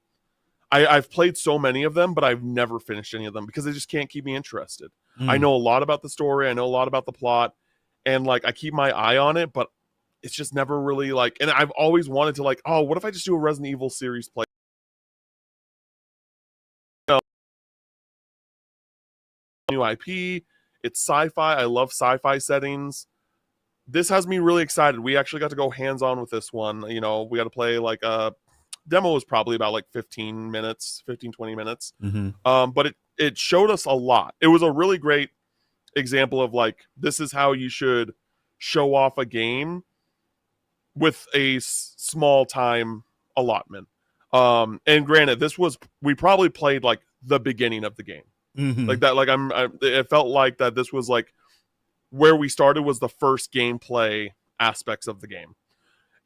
I've played so many of them, but I've never finished any of them because they just can't keep me interested. I know a lot about the story, I know a lot about the plot, and like I keep my eye on it, but it's just never really like. And I've always wanted to like, oh, what if I just do a Resident Evil series play? You know, new IP, it's sci-fi. I love sci-fi settings. This has me really excited. We actually got to go hands-on with this one. You know, we got to play like a demo was probably about like 15 minutes, 20 minutes. Mm-hmm. But it showed us a lot. It was a really great example of like, this is how you should show off a game with a small time allotment. And granted, we probably played like the beginning of the game. Mm-hmm. Like that, like it felt like that this was like where we started was the first gameplay aspects of the game.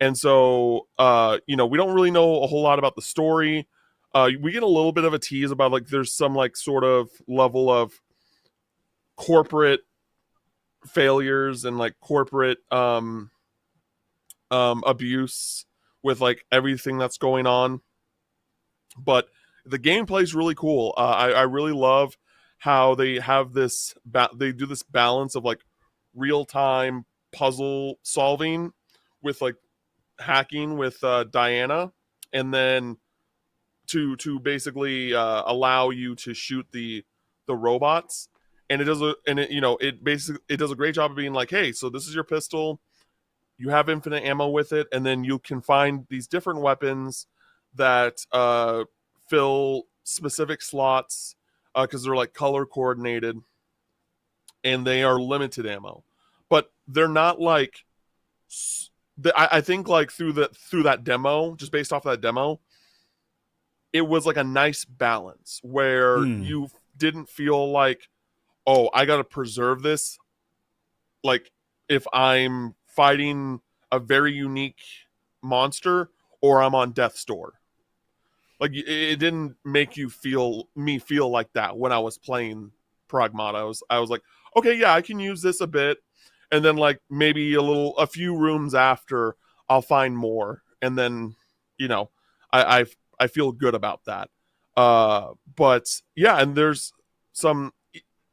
And so, you know, we don't really know a whole lot about the story. We get a little bit of a tease about like there's some like sort of level of corporate failures and like corporate abuse with like everything that's going on. But the gameplay is really cool. I really love how they have this they do this balance of like real time puzzle solving with like hacking with Diana, and then to basically allow you to shoot the robots. And it does it does a great job of being like, hey, so this is your pistol, you have infinite ammo with it, and then you can find these different weapons that fill specific slots because they're like color coordinated and they are limited ammo, but they're not like I think like through that demo, just based off of that demo, it was like a nice balance where you didn't feel like, oh, I got to preserve this. Like if I'm fighting a very unique monster or I'm on death's door. Like it didn't make me feel like that when I was playing Pragmata. I was like, okay, yeah, I can use this a bit. And then like maybe a few rooms after I'll find more. And then, you know, I feel good about that. But yeah, and there's some,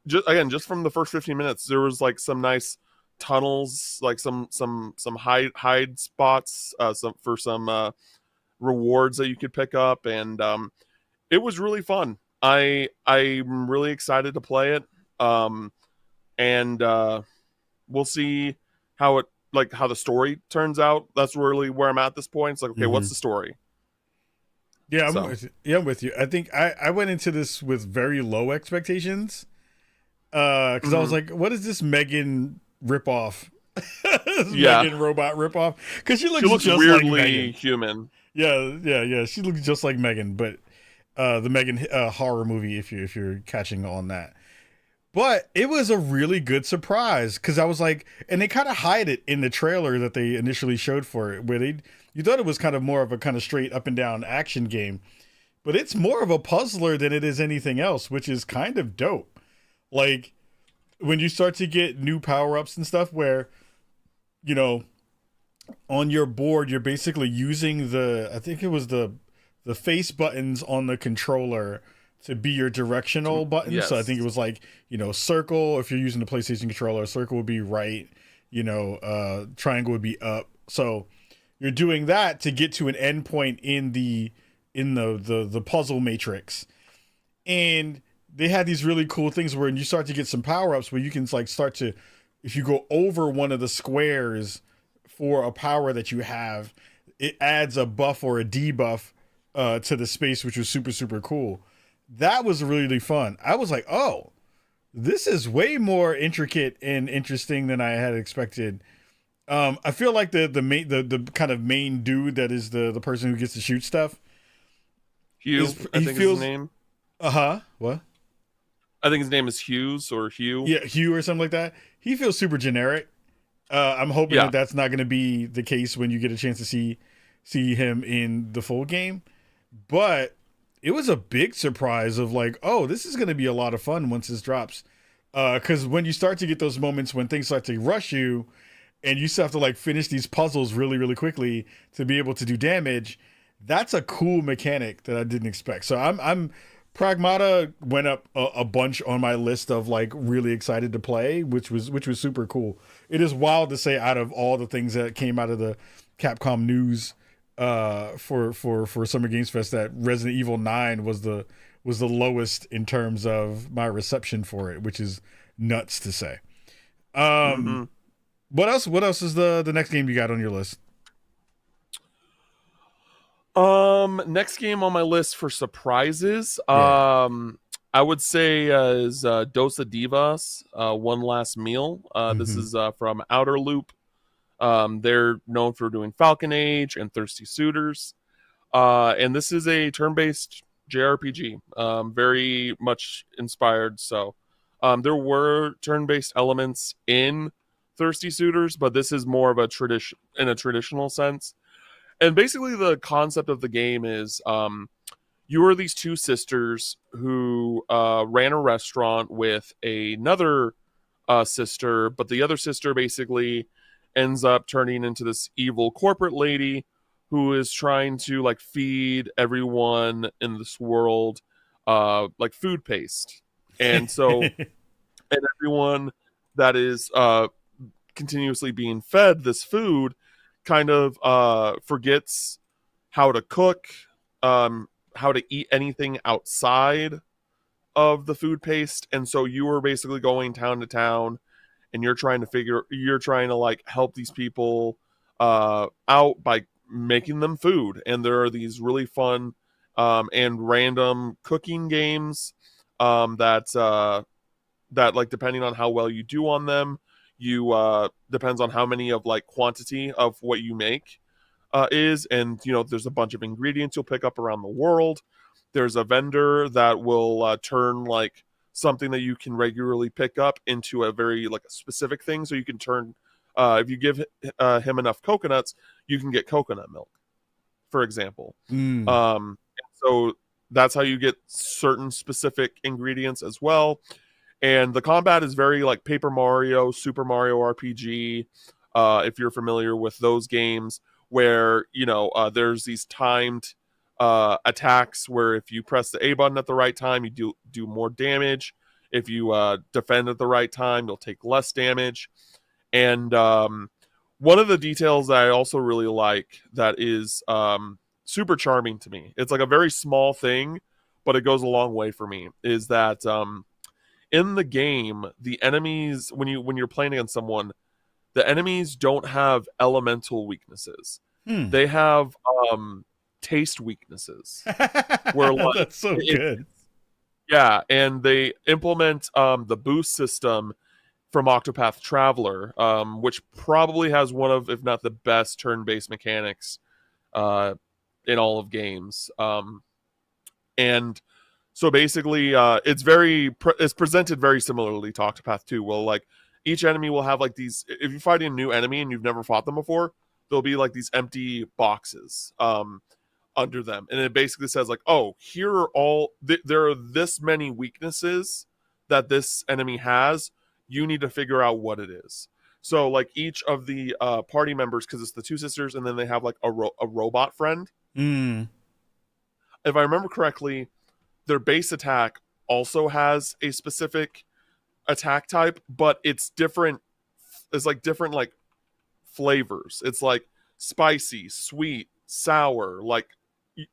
just from the first 15 minutes, there was like some nice tunnels, like some hide spots, some rewards that you could pick up, and it was really fun. I'm really excited to play it, and we'll see how the story turns out. That's really where I'm at this point. It's like, okay, what's the story? Yeah, I'm with you. I think I went into this with very low expectations because I was like, what is this Megan ripoff? Megan robot ripoff? Because she looks just weirdly like Megan. Human. Yeah. She looks just like Megan, but the Megan horror movie, if you're catching on that. But it was a really good surprise because I was like, and they kind of hide it in the trailer that they initially showed for it, where you thought it was kind of more of a kind of straight up and down action game, but it's more of a puzzler than it is anything else, which is kind of dope. Like when you start to get new power ups and stuff, where you know, on your board, you're basically using I think it was the face buttons on the controller to be your directional buttons. Yes. So I think it was like, you know, circle, if you're using the PlayStation controller, circle would be right, you know, triangle would be up. So you're doing that to get to an endpoint in the puzzle matrix. And they had these really cool things where you start to get some power-ups where you can like start to, if you go over one of the squares for a power that you have, it adds a buff or a debuff to the space, which was super, super cool. That was really fun. I was like, oh, this is way more intricate and interesting than I had expected. I feel like the kind of main dude that is the person who gets to shoot stuff. Hugh, I think is his name. What? I think his name is Hughes or Hugh. Yeah, Hugh or something like that. He feels super generic. I'm hoping that that's not going to be the case when you get a chance to see him in the full game. But it was a big surprise of like, oh, this is going to be a lot of fun once this drops. Because when you start to get those moments when things start to rush you, and you still have to like finish these puzzles really, really quickly to be able to do damage, that's a cool mechanic that I didn't expect. So I'm Pragmata went up a bunch on my list of like really excited to play, which was super cool. It is wild to say out of all the things that came out of the Capcom news for Summer Games Fest that Resident Evil 9 was the lowest in terms of my reception for it, which is nuts to say. What else is the next game you got on your list? Next game on my list for surprises, Yeah. I would say is Dosa Divas, One Last Meal. This is from Outer Loop. They're known for doing Falcon Age and Thirsty Suitors. And this is a turn-based JRPG, very much inspired. So there were turn-based elements in Thirsty Suitors, but this is more of a traditional sense. And basically the concept of the game is you are these two sisters who ran a restaurant with another sister, but the other sister basically ends up turning into this evil corporate lady who is trying to like feed everyone in this world like food paste. And so and everyone that is continuously being fed this food kind of forgets how to cook, how to eat anything outside of the food paste. And so you are basically going town to town and you're trying to like help these people out by making them food. And there are these really fun and random cooking games that like depending on how well you do on them, you depends on how many of like quantity of what you make is. And there's a bunch of ingredients you'll pick up around the world. There's a vendor that will turn like something that you can regularly pick up into a very like a specific thing. So you can turn if you give him enough coconuts, you can get coconut milk, for example. So that's how you get certain specific ingredients as well. And the combat is very like Paper Mario, Super Mario RPG, if you're familiar with those games, where there's these timed attacks where if you press the A button at the right time, you do more damage. If you defend at the right time, you'll take less damage. And one of the details that I also really like that is super charming to me, it's like a very small thing, but it goes a long way for me, is that in the game, the enemies, when you're playing against someone, the enemies don't have elemental weaknesses. They have taste weaknesses. Where like, that's so good. Yeah, and they implement the boost system from Octopath Traveler, which probably has one of, if not the best, turn-based mechanics in all of games. And so basically, it's presented very similarly to Octopath 2. Well, like each enemy will have like these. If you're fighting a new enemy and you've never fought them before, there'll be like these empty boxes under them, and it basically says like, oh, here are there are this many weaknesses that this enemy has. You need to figure out what it is. So like each of the party members, because it's the two sisters, and then they have like a robot friend. If I remember correctly, their base attack also has a specific attack type, but it's different. It's like different like flavors. It's like spicy, sweet, sour, like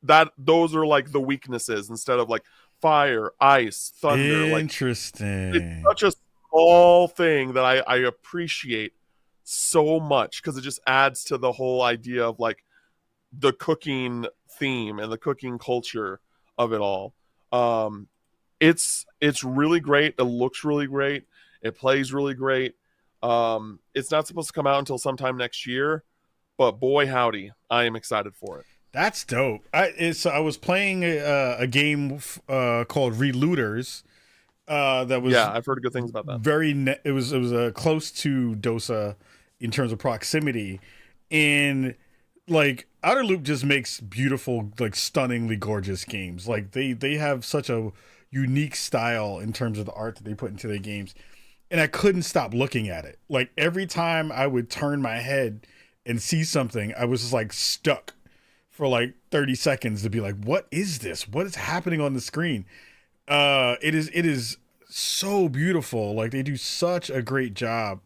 that. Those are like the weaknesses instead of like fire, ice, thunder. Interesting. Like, it's such a small thing that I appreciate so much, because it just adds to the whole idea of like the cooking theme and the cooking culture of it all. It's really great. It looks really great. It plays really great. It's not supposed to come out until sometime next year, but boy howdy, I am excited for it. That's dope. I was playing a game called Relooters. That was I've heard good things about that. It was close to Dosa in terms of proximity, and like Outer Loop just makes beautiful, like stunningly gorgeous games. Like they have such a unique style in terms of the art that they put into their games, and I couldn't stop looking at it. Like every time I would turn my head and see something, I was just like stuck for like 30 seconds to be like, what is this? What is happening on the screen? It is so beautiful. Like they do such a great job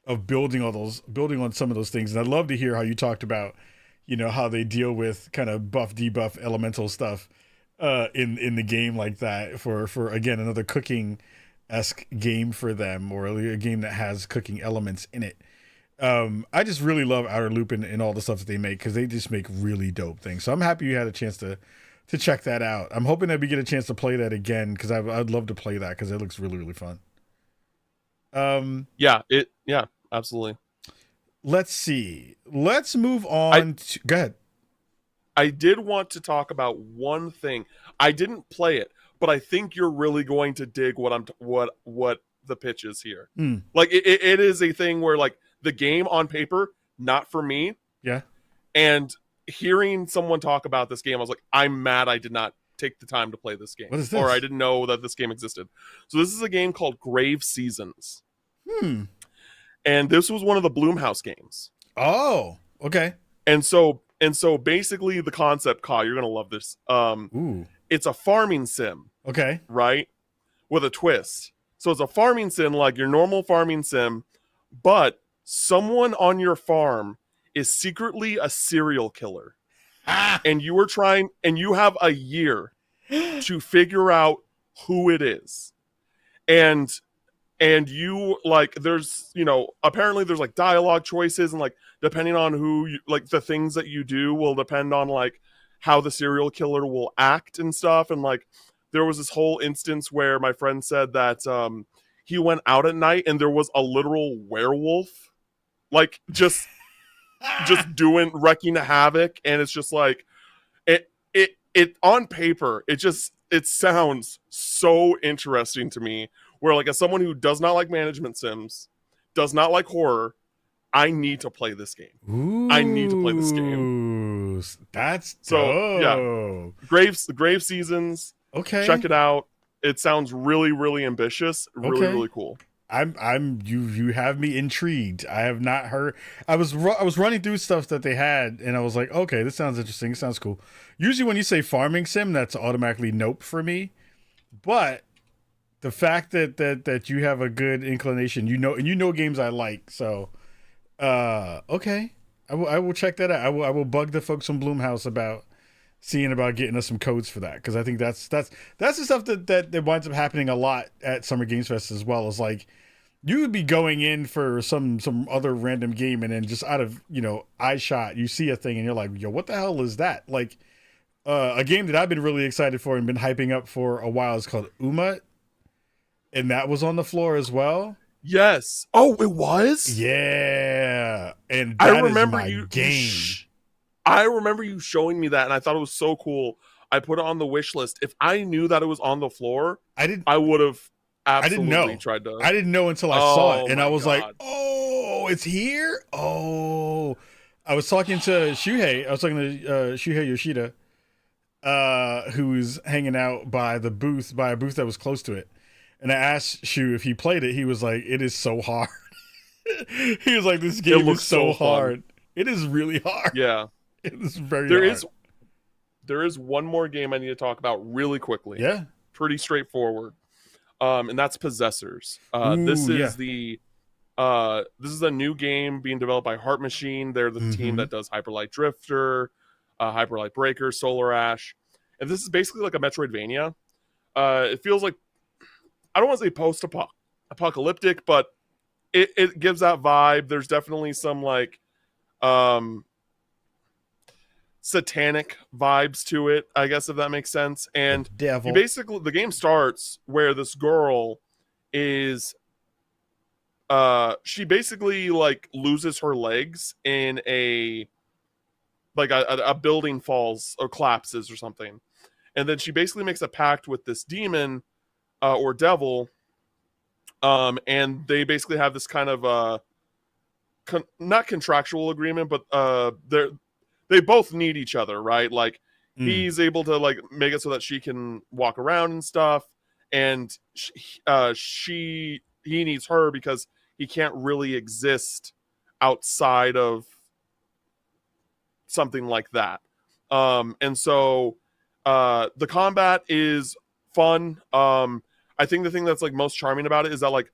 of building on some of those things. And I'd love to hear how you talked about, how they deal with kind of buff debuff elemental stuff in the game like that for again another cooking-esque game for them, or a game that has cooking elements in it. I just really love Outer Loop and all the stuff that they make, because they just make really dope things. So I'm happy you had a chance to check that out. I'm hoping that we get a chance to play that again, because I'd love to play that, because it looks really, really fun. Yeah, absolutely. Let's see. Let's move on. Go ahead. I did want to talk about one thing. I didn't play it, but I think you're really going to dig what the pitch is here. Like it is a thing where like the game on paper, not for me. Yeah. And hearing someone talk about this game, I was like, I'm mad I did not take the time to play this game. What is this? Or I didn't know that this game existed. So this is a game called Grave Seasons. And this was one of the Bloomhouse games. Oh, okay. And so basically the concept, Kyle, you're gonna love this. It's a farming sim. Okay. Right? With a twist. So it's a farming sim, like your normal farming sim, but someone on your farm is secretly a serial killer. And you have a year to figure out who it is. And you, like, there's, apparently there's like dialogue choices, and like depending on who you, like the things that you do will depend on like how the serial killer will act and stuff. And like there was this whole instance where my friend said that he went out at night and there was a literal werewolf, like just wrecking havoc. And it's just like it on paper, it sounds so interesting to me, where like as someone who does not like management sims, does not like horror, I need to play this game. I need to play this game. That's so dope. Yeah. Grave Seasons. Okay. Check it out. It sounds really, really ambitious. Really, really cool. You have me intrigued. I have not heard. I was running through stuff that they had, and I was like, okay, this sounds interesting. It sounds cool. Usually when you say farming sim, that's automatically nope for me. But the fact that you have a good inclination, and you know games I like, so okay, I will check that out. I will bug the folks from Bloomhouse about getting us some codes for that, because I think that's the stuff that winds up happening a lot at Summer Games Fest as well. Is like you would be going in for some other random game, and then just out of eye shot you see a thing and you're like, yo, what the hell is that? Like a game that I've been really excited for and been hyping up for a while is called Uma, and that was on the floor as well. Yes. Oh, it was? Yeah. And I remember game. I remember you showing me that, and I thought it was so cool. I put it on the wish list. If I knew that it was on the floor, I would have absolutely tried to. I didn't know until I saw it, and I was like, oh, it's here? Oh. I was talking to Shuhei. I was talking to Shuhei Yoshida, who's hanging out by a booth that was close to it. And I asked Shu if he played it. He was like, it is so hard. He was like, this game is so hard. It is really hard. Yeah. It is very hard. There is one more game I need to talk about really quickly. Yeah. Pretty straightforward. And that's Possessors. This is a new game being developed by Heart Machine. They're the team that does Hyper Light Drifter, Hyper Light Breaker, Solar Ash. And this is basically like a Metroidvania. It feels like, I don't want to say post-apocalyptic, but it gives that vibe. There's definitely some like satanic vibes to it, I guess, if that makes sense. And the game starts where this girl is she basically like loses her legs in a building falls or collapses or something, and then she basically makes a pact with this demon or devil, and they basically have this kind of not contractual agreement, but they both need each other, right? Like he's able to like make it so that she can walk around and stuff, and he needs her because he can't really exist outside of something like that. And so the combat is fun. I think the thing that's like most charming about it is that like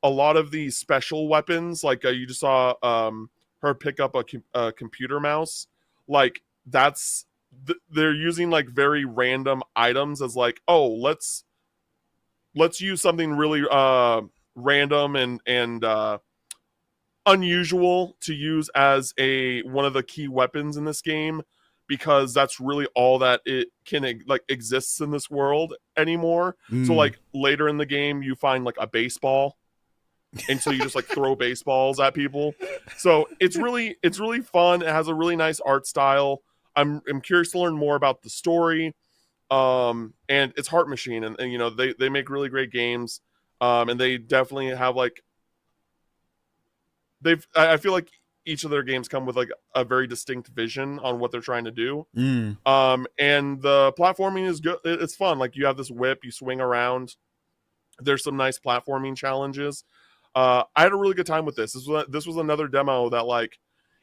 a lot of the special weapons, like you just saw her pick up a computer mouse, like that's they're using like very random items as like, oh, let's use something really random and unusual to use as one of the key weapons in this game, because that's really all that it can like exists in this world anymore. So like later in the game you find like a baseball, and so you just like throw baseballs at people. So it's really fun. It has a really nice art style. I'm curious to learn more about the story. And it's Heart Machine, and you know they make really great games. And they definitely have like I feel like each of their games come with like a very distinct vision on what they're trying to do. And the platforming is good. It's fun. Like you have this whip, you swing around. There's some nice platforming challenges. I had a really good time with this. This was another demo that like,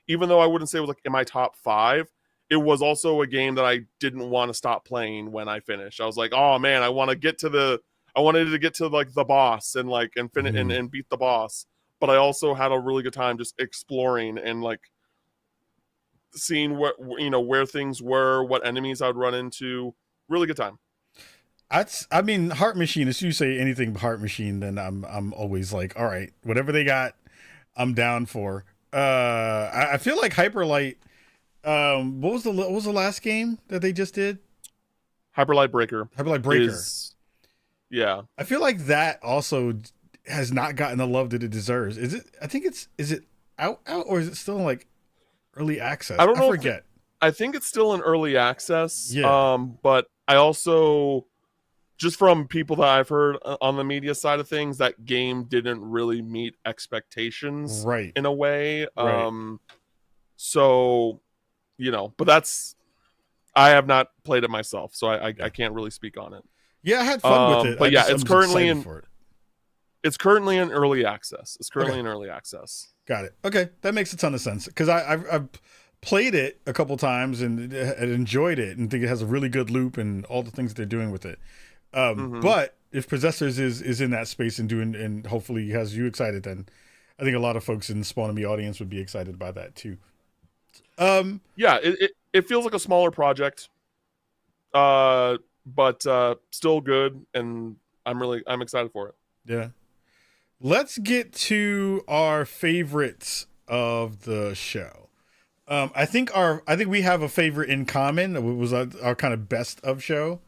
even though I wouldn't say it was like in my top 5, it was also a game that I didn't want to stop playing when I finished. I was like, oh man, I wanted to get to like the boss and like and finish and beat the boss. But I also had a really good time just exploring and like seeing what, you know, where things were, what enemies I'd run into. Really good time. I mean, Heart Machine, as you say anything Heart Machine, then I'm always like, all right, whatever they got, I'm down for. I feel like Hyperlight, what was the last game that they just did? Hyperlight Breaker. Yeah. I feel like that also has not gotten the love that it deserves. Is it out or is it still in like early access? I don't know. I forget. I think it's still in early access. Yeah. But I also, just from people that I've heard on the media side of things, that game didn't really meet expectations, right? In a way. Right. So, you know, but I have not played it myself, so I can't really speak on it. Yeah, I had fun with it. But it's currently in early access. Got it. Okay, that makes a ton of sense because I've played it a couple times and enjoyed it and think it has a really good loop and all the things that they're doing with it. But if Possessors is in that space and doing, and hopefully has you excited, then I think a lot of folks in the Spawn and Me audience would be excited by that too. Yeah, it feels like a smaller project, but still good, and I'm excited for it. Yeah. Let's get to our favorites of the show. I think we have a favorite in common. It was our kind of best of show.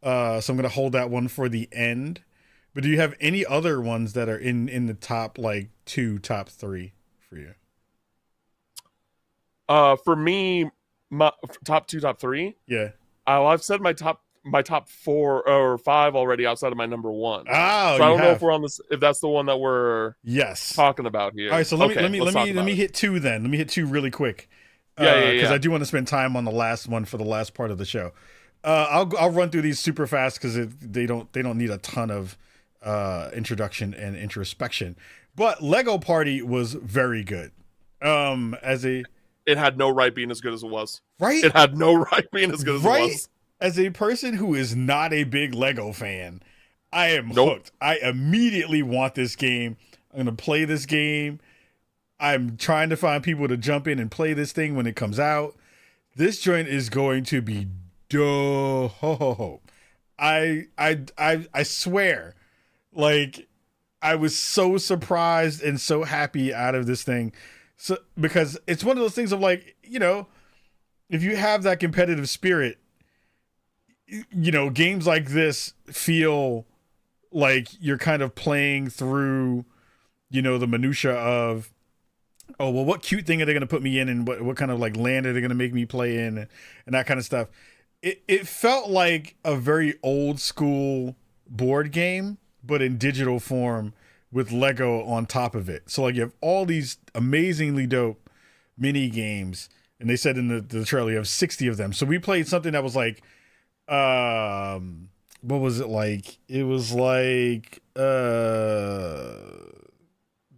So I'm going to hold that one for the end. But do you have any other ones that are in the top like 2, top 3 for you? For me, my top 2, top 3. Yeah. I've said my top 4 or 5 already outside of my number 1. Oh, so I don't know if we're on this, if that's the one that we're talking about here. All right, so let me hit 2 then. Let me hit 2 really quick. Because I do want to spend time on the last one for the last part of the show. I'll run through these super fast because they don't need a ton of introduction and introspection. But Lego Party was very good. It had no right being as good as it was. Right? It had no right being as good as it was. As a person who is not a big Lego fan, I am hooked. I immediately want this game. I'm going to play this game. I'm trying to find people to jump in and play this thing when it comes out. This joint is going to be dope. I swear, like, I was so surprised and so happy out of this thing. So, because it's one of those things of like, you know, if you have that competitive spirit, you know, games like this feel like you're kind of playing through the minutia of, oh, well, what cute thing are they going to put me in, and what kind of like land are they going to make me play in, and that kind of stuff. It felt like a very old school board game, but in digital form with Lego on top of it. So like you have all these amazingly dope mini games, and they said in the trailer you have 60 of them. So we played something that was like, what was it like? It was like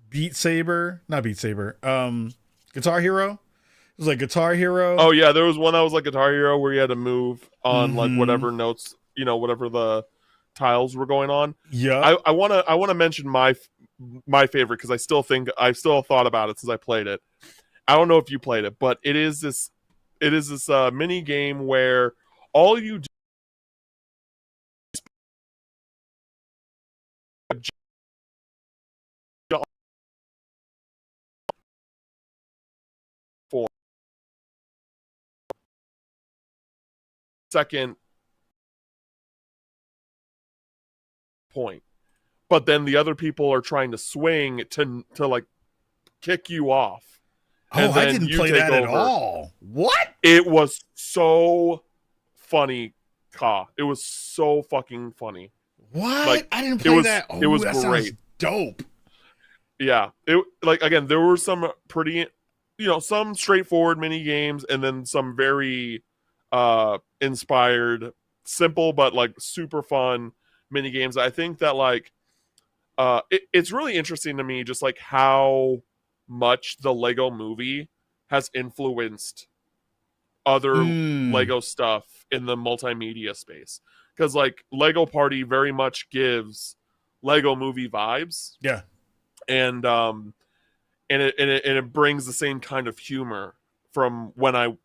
Beat Saber, not Beat Saber, Guitar Hero. It was like Guitar Hero. Oh yeah, there was one that was like Guitar Hero where you had to move on like whatever notes, whatever the tiles were going on. Yeah, I want to mention my favorite because I still thought about it since I played it. I don't know if you played it, but it is this mini game where all you do for second point, but then the other people are trying to swing to like kick you off. Oh, I didn't play that at all. What? It was so funny, Ka. It was so fucking funny. What? Like, I didn't play that. It was that great. Sounds dope. Yeah. It like again, there were some pretty, some straightforward mini games, and then some very inspired, simple but like super fun mini games. I think that like it's really interesting to me just like how much the Lego movie has influenced other Lego stuff in the multimedia space, because like Lego Party very much gives Lego movie vibes. Yeah. And it brings the same kind of humor from when I,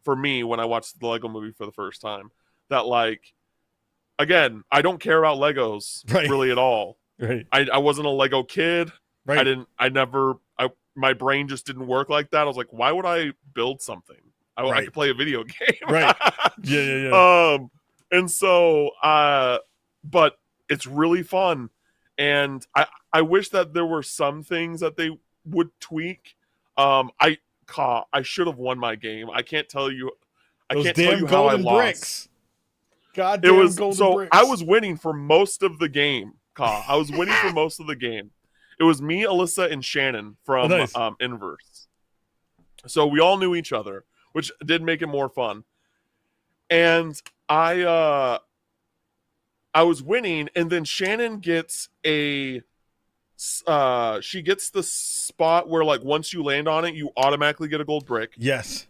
for me, when I watched the Lego movie for the first time, that like, again, I don't care about Legos really at all. Right. I wasn't a Lego kid. Right. My brain just didn't work like that. I was like, why would I build something? I could play a video game. Right. Yeah. And so, but it's really fun. And I wish that there were some things that they would tweak. I should have won my game. I can't tell you. I can't tell you how I lost. Bricks. Goddamn golden bricks. I was winning for most of the game. I was winning for most of the game. It was me, Alyssa, and Shannon from Inverse. So we all knew each other, which did make it more fun. And I was winning, and then Shannon gets she gets the spot where like once you land on it, you automatically get a gold brick. Yes.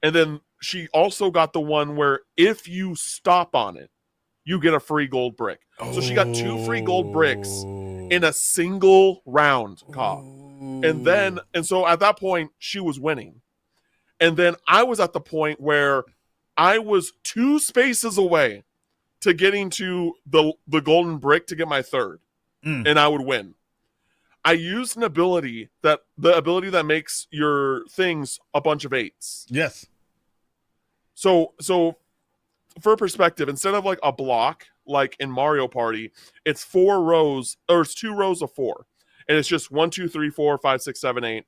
And then she also got the one where if you stop on it, you get a free gold brick. So she got 2 free gold bricks in a single round, and so at that point she was winning. And then I was at the point where I was 2 spaces away to getting to the golden brick to get my third, and I would win. I used the ability that makes your things a bunch of 8s. Yes. So for perspective, instead of like a block like in Mario Party, it's 4 rows, or it's 2 rows of 4, and it's just 1, 2, 3, 4, 5, 6, 7, 8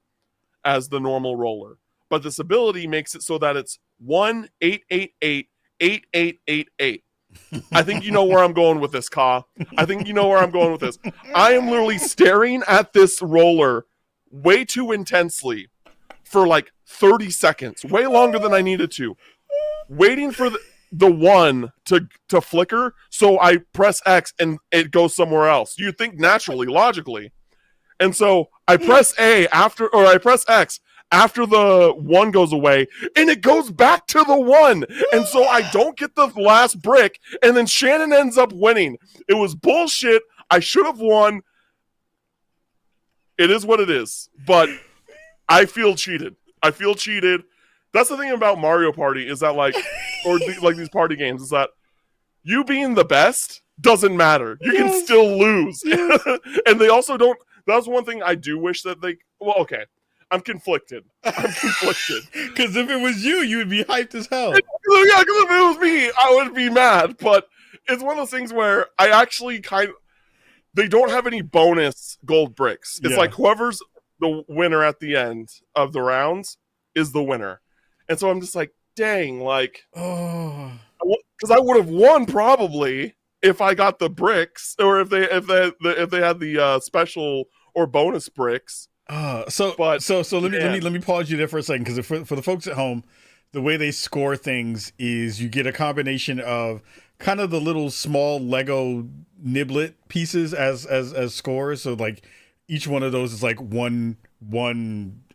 as the normal roller. But this ability makes it so that it's 1, 8, 8, 8, 8, 8, 8, 8. I think you know where I'm going with this, Ka. I think you know where I'm going with this. I am literally staring at this roller way too intensely for like 30 seconds, way longer than I needed to, waiting for the 1 to flicker, so I press X and it goes somewhere else. You think naturally, logically. And so I press I press X after the 1 goes away, and it goes back to the 1. And so I don't get the last brick, and then Shannon ends up winning. It was bullshit. I should have won. It is what it is. But I feel cheated. That's the thing about Mario Party, is that like, or like these party games, is that you being the best doesn't matter. You can still lose. And they also don't. That's one thing I do wish that they. Well, okay. I'm conflicted. Because if it was you, you would be hyped as hell. Yeah, because if it was me, I would be mad. But it's one of those things where I actually they don't have any bonus gold bricks. It's Yeah. like whoever's the winner at the end of the rounds is the winner. And so I'm just like, dang, like, Oh. because I would have won probably if I got the bricks, or if they had the special or bonus bricks. So But, let me pause you there for a second, because for the folks at home, the way they score things is you get a combination of kind of the little small Lego niblet pieces as scores. So like each one of those is like one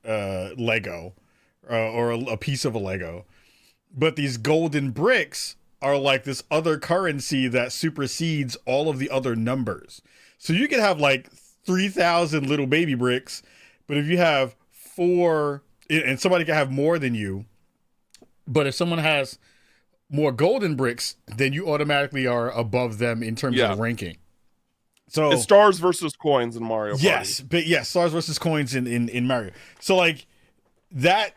Lego or a piece of a Lego. But these golden bricks are like this other currency that supersedes all of the other numbers. So you can have like 3,000 little baby bricks, but if you have 4, and somebody can have more than you, but if someone has more golden bricks, then you automatically are above them in terms of ranking. So it's stars versus coins in Mario Party. Yes, but yes, stars versus coins in Mario. So like that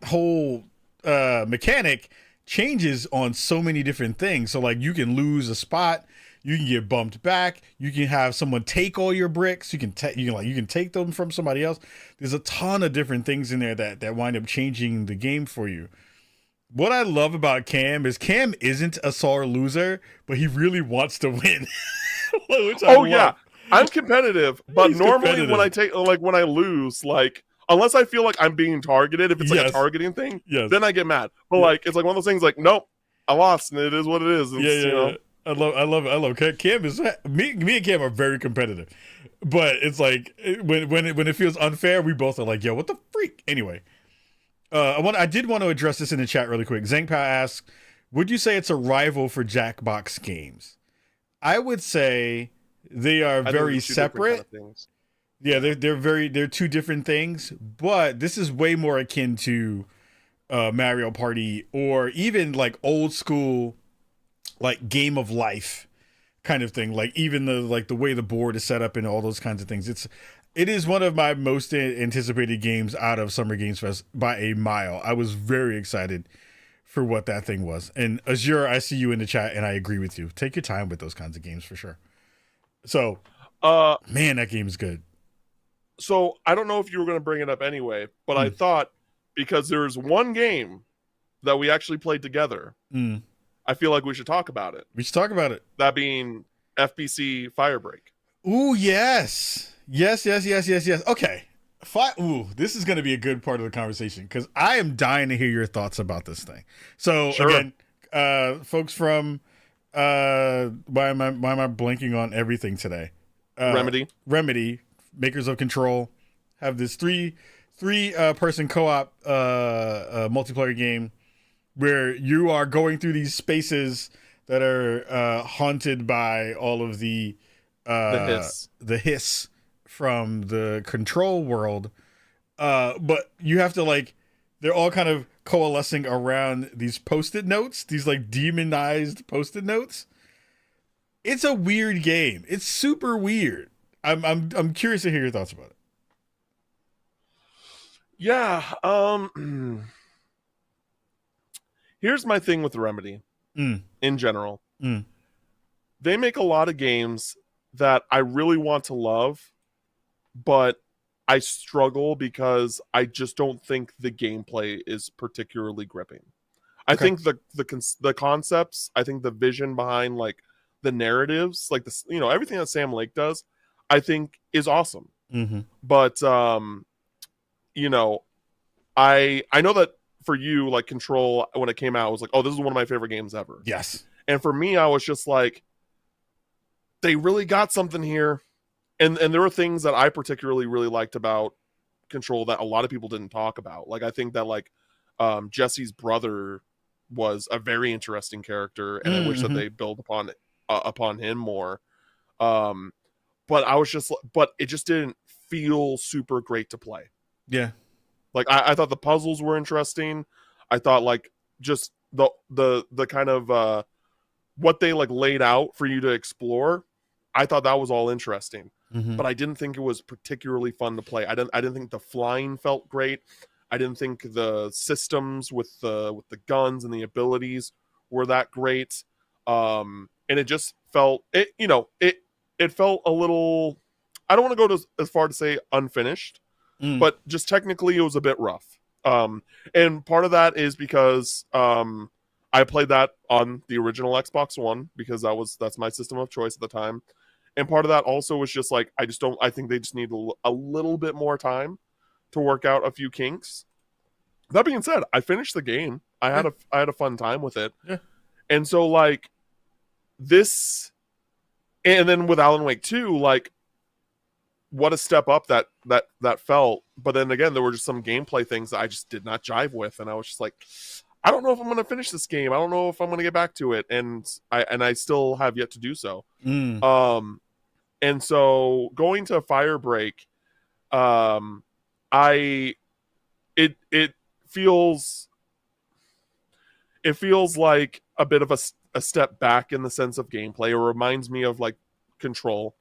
whole mechanic changes on so many different things. So like you can lose a spot, you can get bumped back, you can have someone take all your bricks, you can take them from somebody else. There's a ton of different things in there that wind up changing the game for you. What I love about Cam is Cam isn't a sore loser, but he really wants to win. Which I love. Yeah, I'm competitive, but He's normally competitive. when I lose, like, unless I feel like I'm being targeted, if it's like Yes. a targeting thing, Yes. then I get mad. But like, it's like one of those things, like, nope, I lost, and it is what it is. It's, you know. I love Cam is me and Cam are very competitive, but it's like when it feels unfair, we both are like, yo, what the freak? Anyway, I did want to address this in the chat really quick. Zhang Pao asks, would you say it's a rival for Jackbox games? I would say they are I think very they're two different kind separate. of things. Yeah, they're two different things, but this is way more akin to Mario Party, or even like old school like Game of Life kind of thing. Like even the way the board is set up and all those kinds of things. It is one of my most anticipated games out of Summer Games Fest by a mile. I was very excited for what that thing was. And Azure, I see you in the chat, and I agree with you. Take your time with those kinds of games for sure. So, man, that game is good. So I don't know if you were going to bring it up anyway, but I thought, because there's one game that we actually played together, I feel like we should talk about it. We should talk about it. That being FBC Firebreak. Ooh, yes. Yes. Okay. Ooh, this is going to be a good part of the conversation, because I am dying to hear your thoughts about this thing. So again, folks from why am I blanking on everything today? Remedy, makers of Control, have this three person co-op multiplayer game where you are going through these spaces that are haunted by all of the hiss from the Control world, but you have to, like, they're all kind of coalescing around these post-it notes, these like demonized post-it notes. It's a weird game. It's super weird. I'm curious to hear your thoughts about it. Yeah. Here's my thing with Remedy in general. They make a lot of games that I really want to love, but I struggle because I just don't think the gameplay is particularly gripping. I think the concepts, I think the vision behind like the narratives, like this, you know, everything that Sam Lake does, I think is awesome. But you know, I know that for you, like Control, when it came out, I was like, oh, this is one of my favorite games ever. Yes. And for me, I was just like, they really got something here. And there were things that I particularly really liked about Control that a lot of people didn't talk about. Like, I think that like Jesse's brother was a very interesting character, and I wish that they build upon him more. But I was just, but it just didn't feel super great to play. Yeah. Like I thought the puzzles were interesting. I thought like just the kind of what they like laid out for you to explore. I thought that was all interesting, but I didn't think it was particularly fun to play. I didn't think the flying felt great. I didn't think the systems with the guns and the abilities were that great. And it just felt it. You know, it felt a little. I don't want to go as far to say unfinished, but just technically it was a bit rough. And part of that is because I played that on the original Xbox One because that's my system of choice at the time. And part of that also was just like I think they just need a little bit more time to work out a few kinks. That being said, I finished the game. I had a fun time with it. Yeah. And so like this, and then with Alan Wake 2, like what a step up that felt. But then again, there were just some gameplay things that I just did not jive with, and I was just like, I don't know if I'm going to finish this game. I don't know if I'm going to get back to it, and I still have yet to do so. And so going to Firebreak, it feels like a bit of a step back in the sense of gameplay. It reminds me of like Control.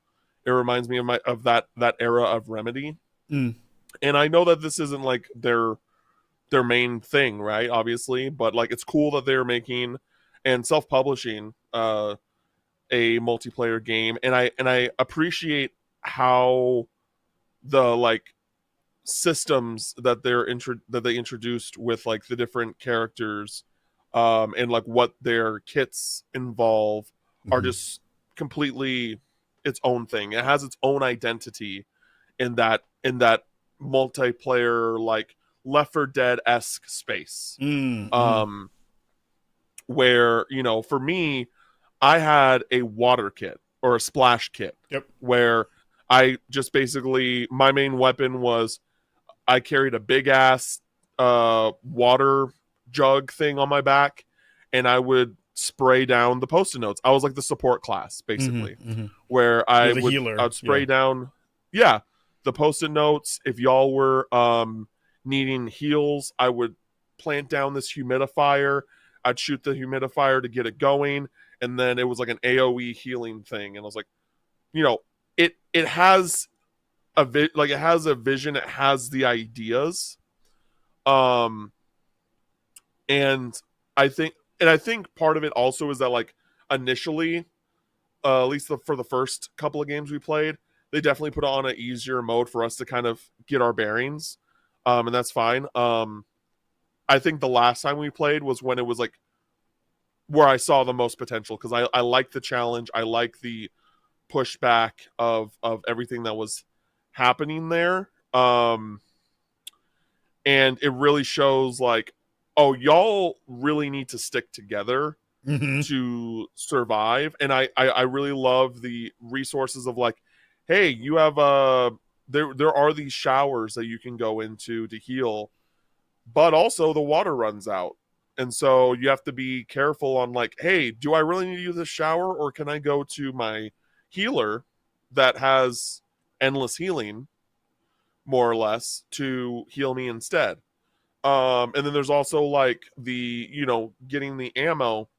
It reminds me of that era of Remedy. And I know that this isn't like their main thing, right? Obviously, but like it's cool that they're making and self-publishing a multiplayer game, and I appreciate how the like systems that they introduced with like the different characters and like what their kits involve are just completely its own thing. It has its own identity in that multiplayer like Left 4 Dead-esque space. Where, you know, for me, I had a water kit or a splash kit. Yep. Where I just basically, my main weapon was I carried a big ass water jug thing on my back, and I would spray down the Post-it notes. I was like the support class, basically, where I would spray down, the Post-it notes. If y'all were needing heals, I would plant down this humidifier. I'd shoot the humidifier to get it going, and then it was like an AoE healing thing. And I was like, you know, it has a vision, it has the ideas, and I think part of it also is that like initially, at least for the first couple of games we played, they definitely put on an easier mode for us to kind of get our bearings, and that's fine. I think the last time we played was when it was like where I saw the most potential, because I like the challenge, I like the pushback of everything that was happening there, and it really shows like, oh, y'all really need to stick together to survive. And I really love the resources of like, hey, you have there are these showers that you can go into to heal, but also the water runs out, and so you have to be careful on like, hey, do I really need to use this shower, or can I go to my healer that has endless healing, more or less, to heal me instead? And then there's also like the, you know, getting the ammo.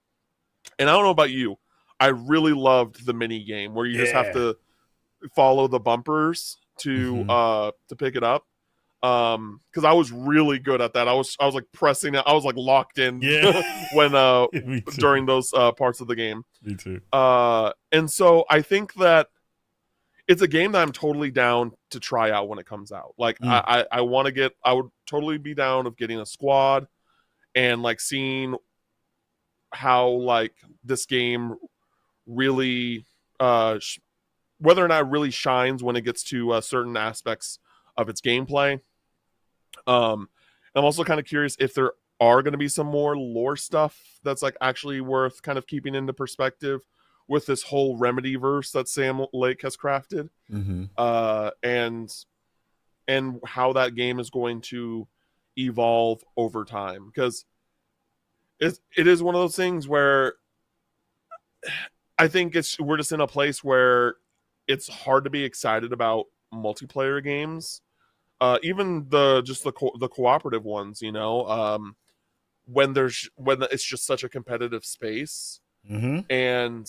And I don't know about you, I really loved the mini game where you just have to follow the bumpers to pick it up. Because I was really good at that. I was like pressing it. I was like locked in when during those parts of the game. Me too. And so I think that it's a game that I'm totally down to try out when it comes out. Like I would totally be down of getting a squad and like seeing how like this game really whether or not it really shines when it gets to certain aspects of its gameplay. I'm also kind of curious if there are going to be some more lore stuff that's like actually worth kind of keeping into perspective with this whole Remedy verse that Sam Lake has crafted, and how that game is going to evolve over time, because it is one of those things where I think we're just in a place where it's hard to be excited about multiplayer games, even the cooperative ones, you know, when it's just such a competitive space. And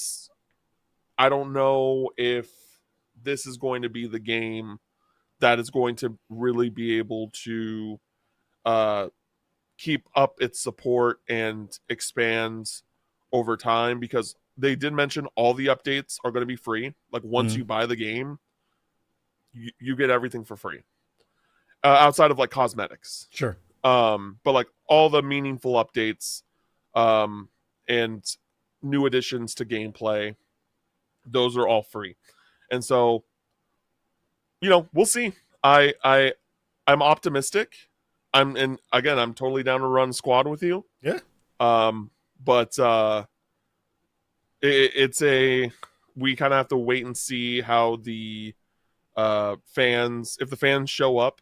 I don't know if this is going to be the game that is going to really be able to keep up its support and expand over time, because they did mention all the updates are going to be free. Like once you buy the game, you get everything for free, outside of like cosmetics. Sure. But like all the meaningful updates, and new additions to gameplay, those are all free. And so, we'll see. I'm optimistic. I'm totally down to run squad with you. Yeah. But we kind of have to wait and see how the fans, if the fans show up,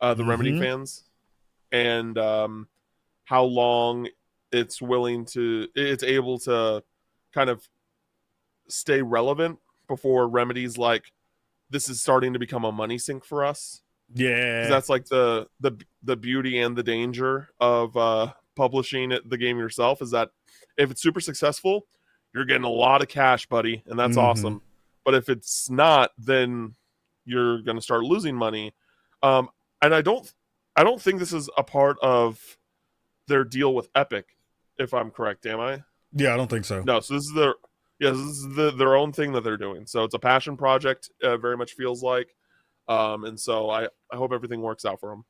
the Remedy fans, and how long it's able to kind of stay relevant before Remedy's like, this is starting to become a money sink for us. Yeah. 'Cause that's like the beauty and the danger of publishing the game yourself, is that if it's super successful, you're getting a lot of cash, buddy, and that's awesome. But if it's not, then you're going to start losing money. And I don't think this is a part of their deal with Epic, if I'm correct. Am I? Yeah, I don't think so. No. So this is their own thing that they're doing. So it's a passion project. Very much feels like. And so I hope everything works out for them.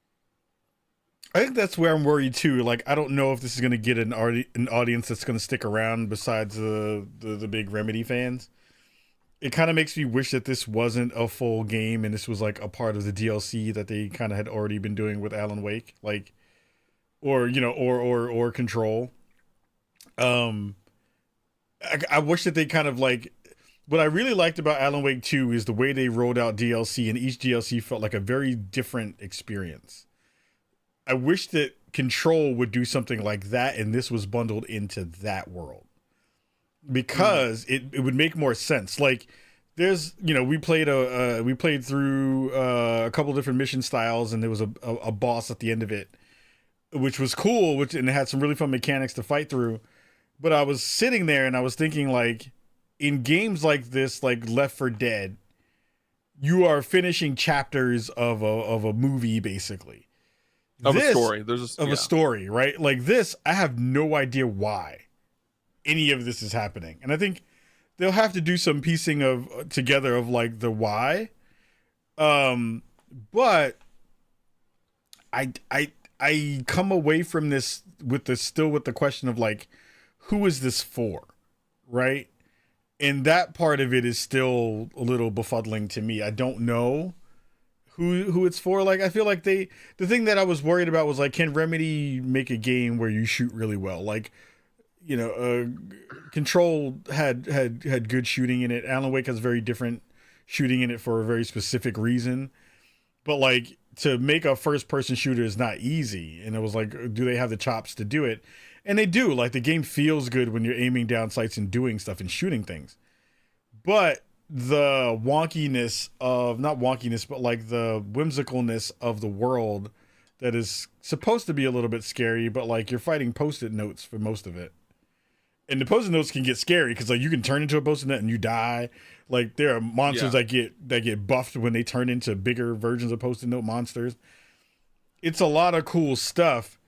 I think that's where I'm worried too. Like, I don't know if this is going to get an audience that's going to stick around besides the big Remedy fans. It kind of makes me wish that this wasn't a full game and this was like a part of the DLC that they kind of had already been doing with Alan Wake, like, or Control. I wish that they kind of like. What I really liked about Alan Wake 2 is the way they rolled out DLC, and each DLC felt like a very different experience. I wish that Control would do something like that, and this was bundled into that world. Because it would make more sense. Like, there's, we played through a couple different mission styles, and there was a boss at the end of it, which was cool, and it had some really fun mechanics to fight through. But I was sitting there, and I was thinking, like, in games like this, like Left 4 Dead, you are finishing chapters of a movie, basically. A story. A story, right? Like this, I have no idea why any of this is happening. And I think they'll have to do some piecing together of like the why. But I come away from this with the question of like, who is this for? Right? And that part of it is still a little befuddling to me. I don't know who it's for. Like, I feel like the thing that I was worried about was like, can Remedy make a game where you shoot really well? Like, Control had good shooting in it. Alan Wake has very different shooting in it for a very specific reason. But like, to make a first person shooter is not easy. And it was like, do they have the chops to do it? And they do. Like, the game feels good when you're aiming down sights and doing stuff and shooting things. But the wonkiness of, not wonkiness, but like the whimsicalness of the world that is supposed to be a little bit scary, but like you're fighting Post-it notes for most of it. And the Post-it notes can get scary because like you can turn into a Post-it note and you die. Like, there are monsters that get buffed when they turn into bigger versions of Post-it note monsters. It's a lot of cool stuff,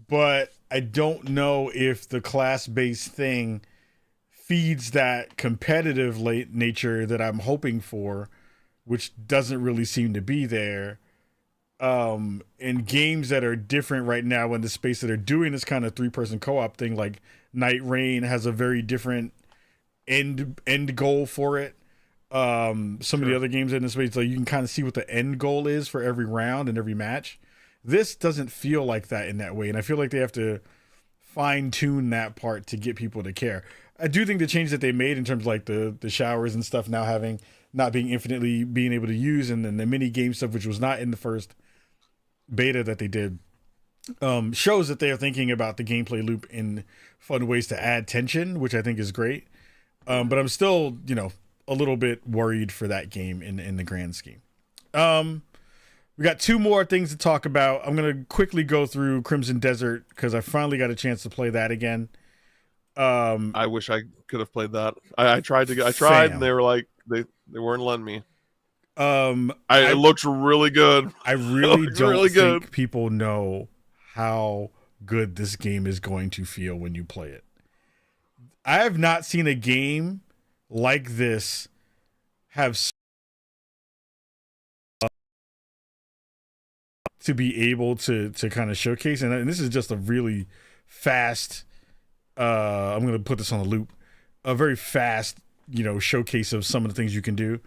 but I don't know if the class-based thing feeds that competitive nature that I'm hoping for, which doesn't really seem to be there. In games that are different right now in the space that are doing this kind of 3-person co-op thing, like Night Rain has a very different end goal for it. Some of the other games in this space, like, you can kind of see what the end goal is for every round and every match. This doesn't feel like that in that way, and I feel like they have to fine-tune that part to get people to care. I do think the change that they made in terms of like the showers and stuff now not being infinitely being able to use, and then the mini game stuff, which was not in the first beta that they did, shows that they are thinking about the gameplay loop in fun ways to add tension, which I think is great. But I'm still, a little bit worried for that game in the grand scheme. We got 2 more things to talk about. I'm going to quickly go through Crimson Desert because I finally got a chance to play that again. I wish I could have played that. I tried, and they were like, they weren't letting me. It looked really good. I really don't think people know how good this game is going to feel when you play it. I have not seen a game like this have to be able to kind of showcase, and this is just a really fast. I'm going to put this on a loop. A very fast, showcase of some of the things you can do.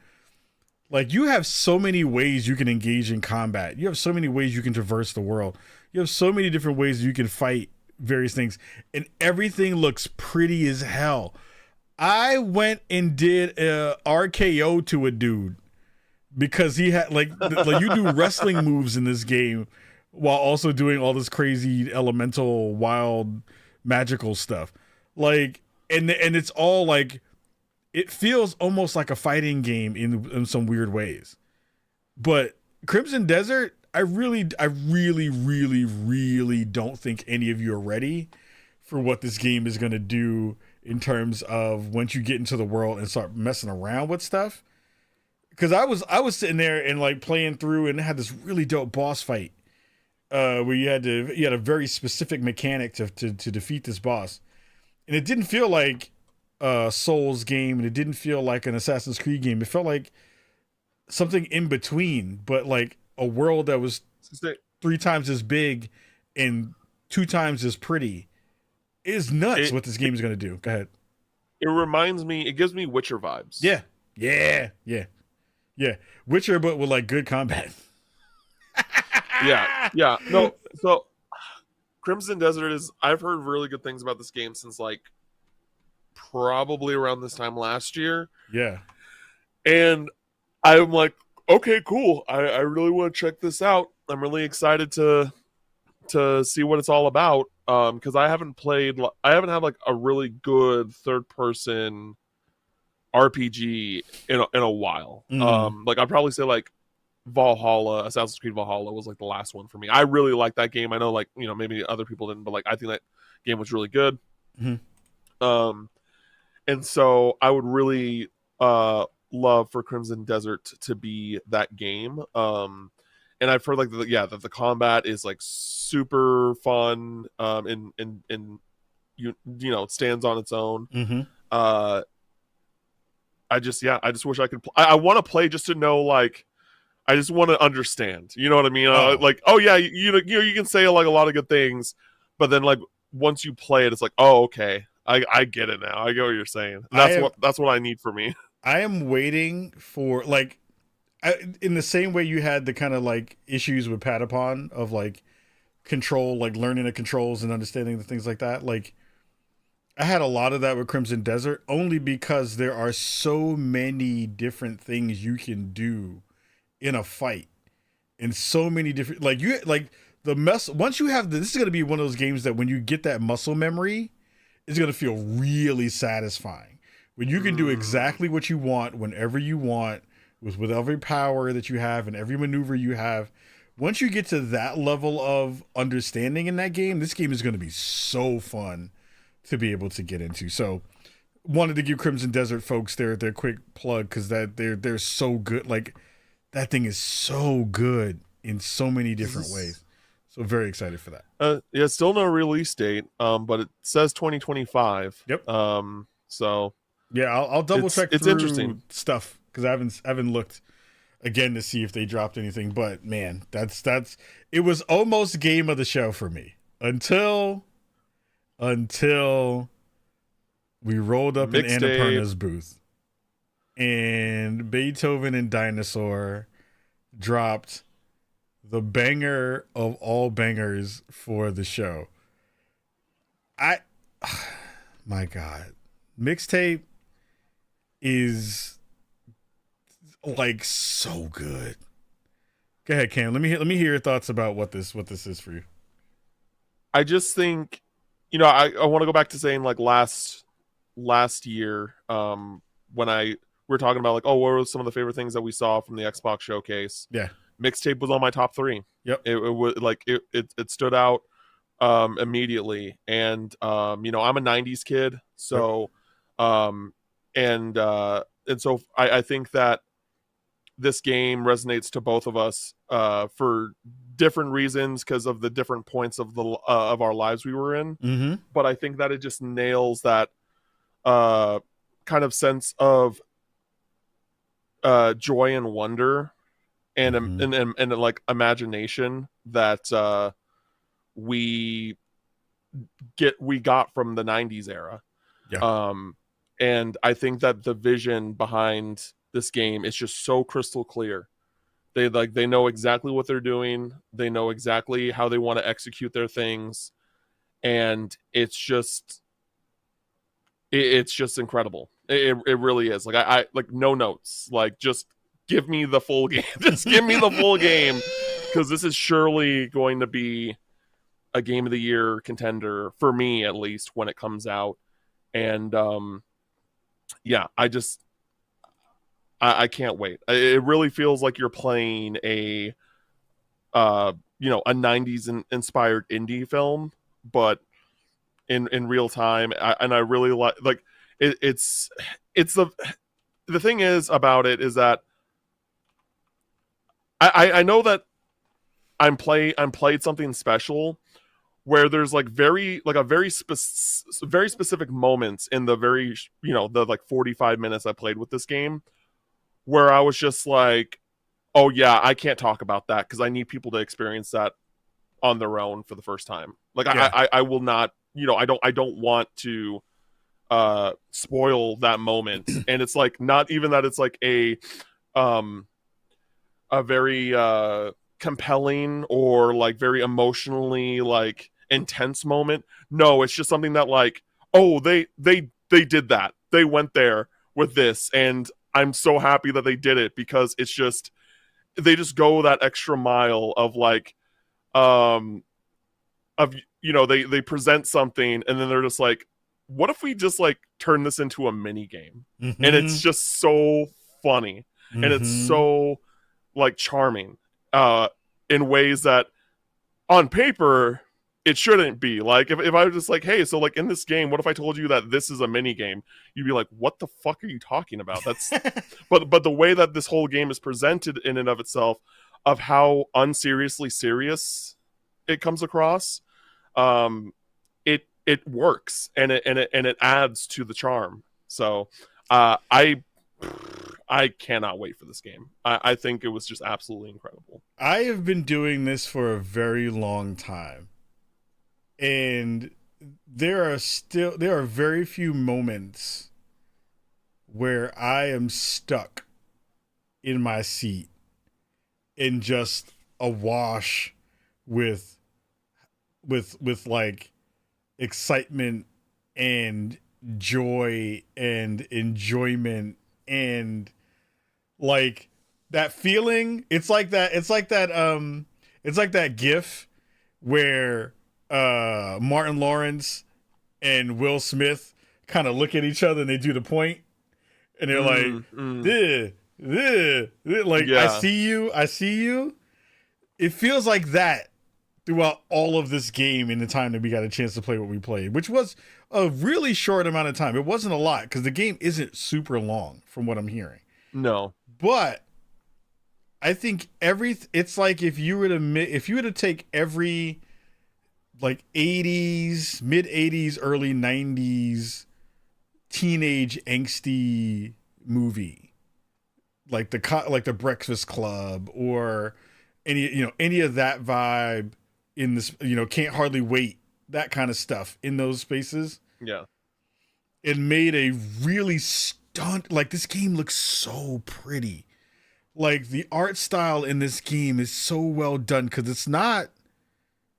Like, you have so many ways you can engage in combat. You have so many ways you can traverse the world. You have so many different ways you can fight various things, and everything looks pretty as hell. I went and did a RKO to a dude because he had like you do wrestling moves in this game while also doing all this crazy elemental, wild, magical stuff. Like, and it's all like, it feels almost like a fighting game in some weird ways. But Crimson Desert, I really, really, really don't think any of you are ready for what this game is going to do in terms of once you get into the world and start messing around with stuff. Because I was sitting there and like playing through and had this really dope boss fight where you had a very specific mechanic to defeat this boss, and it didn't feel like a Souls game and it didn't feel like an Assassin's Creed game. It felt like something in between, but like a world that was 3 times as big and 2 times as pretty. It is nuts what this game is going to do. Go ahead. It gives me Witcher vibes. Yeah. Witcher, but with like good combat. Yeah. No, so Crimson Desert I've heard really good things about this game since like probably around this time last year. Yeah. And I'm like, okay, cool. I really want to check this out. I'm really excited to see what it's all about. Because I haven't had like a really good third person RPG in a while. Like I'd probably say like Valhalla, Assassin's Creed Valhalla was like the last one for me. I really liked that game. I know like, maybe other people didn't, but like I think that game was really good. And so I would really love for Crimson Desert to be that game. And I've heard like that the combat is like super fun, and it stands on its own. I just wish I could. I want to play just to know, like, I just want to understand. You know what I mean? Like, oh yeah, you can say like a lot of good things, but then like once you play it, it's like, oh okay, I get it now. I get what you're saying. That's what I need for me. I am waiting for like. In the same way you had the kind of like issues with Patapon of like control, like learning the controls and understanding the things like that. Like I had a lot of that with Crimson Desert only because there are so many different things you can do in a fight and so many different, like once you have this is going to be one of those games that when you get that muscle memory, it's going to feel really satisfying when you can do exactly what you want, whenever you want, with every power that you have and every maneuver you have. Once you get to that level of understanding in that game, this game is going to be so fun to be able to get into. So wanted to give Crimson Desert folks their quick plug because that they're so good. Like that thing is so good in so many different ways. So very excited for that. Yeah, still no release date, but it says 2025. Yep. So yeah, I'll double check. It's through interesting stuff because I haven't looked again to see if they dropped anything. But man, that's it was almost game of the show for me until we rolled up in Annapurna's booth and Beethoven and Dinosaur dropped the banger of all bangers for the show. My God, Mixtape is like so good. Go ahead, Cam. Let me hear your thoughts about what this is for you. I just think, I want to go back to saying like last year, when we were talking about like, oh, what were some of the favorite things that we saw from the Xbox showcase? Yeah, Mixtape was on my top 3. Yep, it was like it stood out immediately, and I'm a '90s kid, so and so I think that this game resonates to both of us for different reasons because of the different points of our lives we were in. Mm-hmm. But I think that it just nails that kind of sense of joy and wonder and and like imagination that we got from the 90s era. Yeah. And I think that the vision behind this game is just so crystal clear. They know exactly what they're doing. They know exactly how they want to execute their things, and it's just incredible. It really is. Like I like no notes. Like just give me the full game. Just give me the full game, because this is surely going to be a game of the year contender for me, at least when it comes out. And yeah, I can't wait. It really feels like you're playing a a 90s inspired indie film, but in real time. And I really like it's the thing is about it is that I know that I'm played something special, where there's like very specific moments in the the like 45 minutes I played with this game, where I was just like, oh yeah, I can't talk about that because I need people to experience that on their own for the first time. Like Yeah. I will not, I don't want to spoil that moment. And it's like not even that it's like a very compelling or like very emotionally like intense moment. No, it's just something that like, oh, they did that. They went there with this, and I'm so happy that they did it, because it's just they just go that extra mile of like they present something and then they're just like, what if we just like turn this into a mini game? Mm-hmm. And it's just so funny, and it's so like charming in ways that on paper it shouldn't be. Like if I was just like, hey, so like in this game, what if I told you that this is a mini game? You'd be like, what the fuck are you talking about? That's but the way that this whole game is presented in and of itself, of how unseriously serious it comes across, it works, and it adds to the charm. So I cannot wait for this game. I think it was just absolutely incredible. I have been doing this for a very long time, and there are very few moments where I am stuck in my seat and just awash with like excitement and joy and enjoyment, and like that feeling. It's like that gif where Martin Lawrence and Will Smith kind of look at each other and they do the point, and they're like, like, Yeah. I see you. It feels like that throughout all of this game in the time that we got a chance to play what we played, which was a really short amount of time. It wasn't a lot because the game isn't super long from what I'm hearing. No. But I think it's like if you were to take every like 80s, mid 80s, early 90s teenage angsty movie, like the Breakfast Club or any of that vibe in this, Can't Hardly Wait, that kind of stuff in those spaces. Yeah. It made a really like this game looks so pretty. Like the art style in this game is so well done because it's not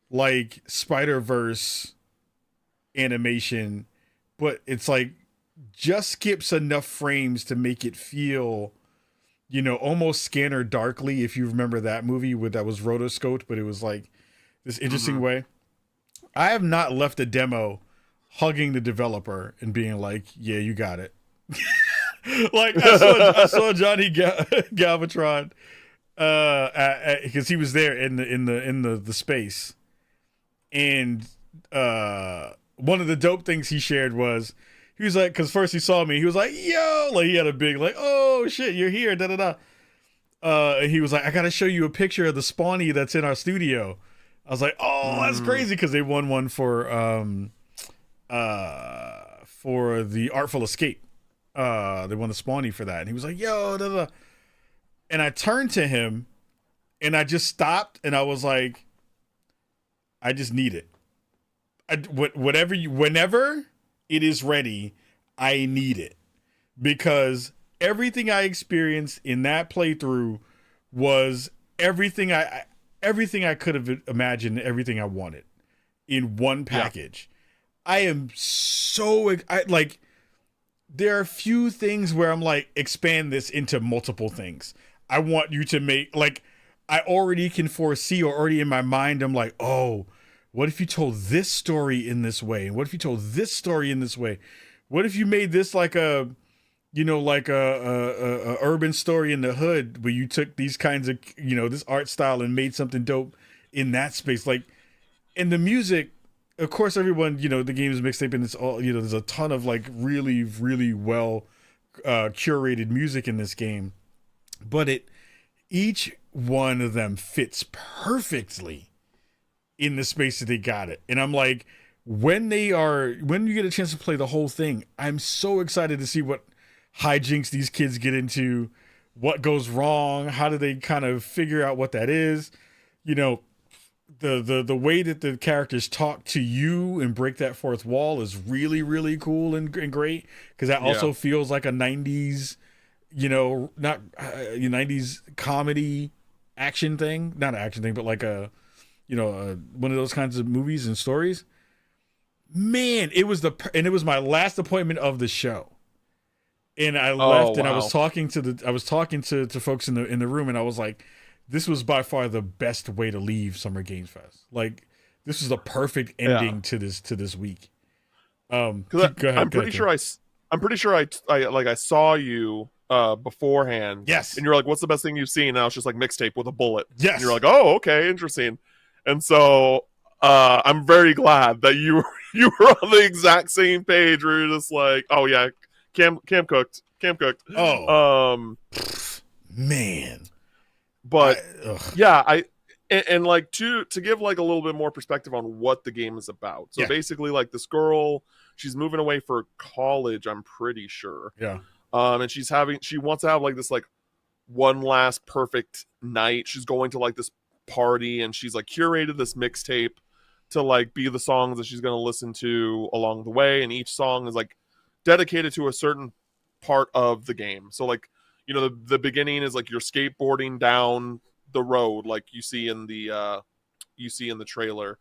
like Spider-Verse animation, but it's like just skips enough frames to make it feel, almost Scanner Darkly, if you remember that movie that was rotoscoped, but it was like this interesting way. I have not left a demo hugging the developer and being like, yeah, you got it. Like I saw Johnny Galvatron because he was there in the space, and one of the dope things he shared was he was like, because first he saw me, he was like, yo, like he had a big like, oh shit, you're here, da da da. And he was like, I gotta show you a picture of the Spawny that's in our studio. I was like, oh, that's crazy, because they won one for for the Artful Escape. They won the Spawny for that, and he was like, "Yo, da, da." And I turned to him, and I just stopped, and I was like, "I just need it. Whenever it is ready, I need it, because everything I experienced in that playthrough was everything I could have imagined, everything I wanted in one package." I am so like. There are a few things where I'm like, expand this into multiple things. I want you to make, like, I already can foresee, or already in my mind, I'm like, oh, what if you told this story in this way? What if you told this story in this way? What if you made this like a, like a urban story in the hood, where you took these kinds of, this art style and made something dope in that space? Like, in the music, of course, everyone, the game is mixtape, and it's all, there's a ton of like really, really well curated music in this game, but each one of them fits perfectly in the space that they got it. And I'm like, when you get a chance to play the whole thing, I'm so excited to see what hijinks these kids get into, what goes wrong, how do they kind of figure out what that is, the way that the characters talk to you and break that fourth wall is really, really cool and great, because that also feels like a 90s, not 90s comedy action thing, not an action thing, but like a one of those kinds of movies and stories. Man, it was my last appointment of the show, and I left, and I was talking to folks in the room, and I was like, this was by far the best way to leave Summer Games Fest. Like, this is the perfect ending to this week. Go ahead. I'm pretty sure I saw you beforehand. Yes. And you're like, what's the best thing you've seen? And I was just like, mixtape with a bullet. Yes. And you're like, oh, okay, interesting. And so I'm very glad that you were on the exact same page where you're just like, oh yeah, Cam cooked. Oh. Man. But and like to give like a little bit more perspective on what the game is about. So basically, like, this girl, she's moving away for college, I'm pretty sure. Yeah. And she wants to have like this like one last perfect night. She's going to like this party, and she's like curated this mixtape to like be the songs that she's going to listen to along the way, and each song is like dedicated to a certain part of the game. So like, the beginning is like you're skateboarding down the road, like you see in the trailer.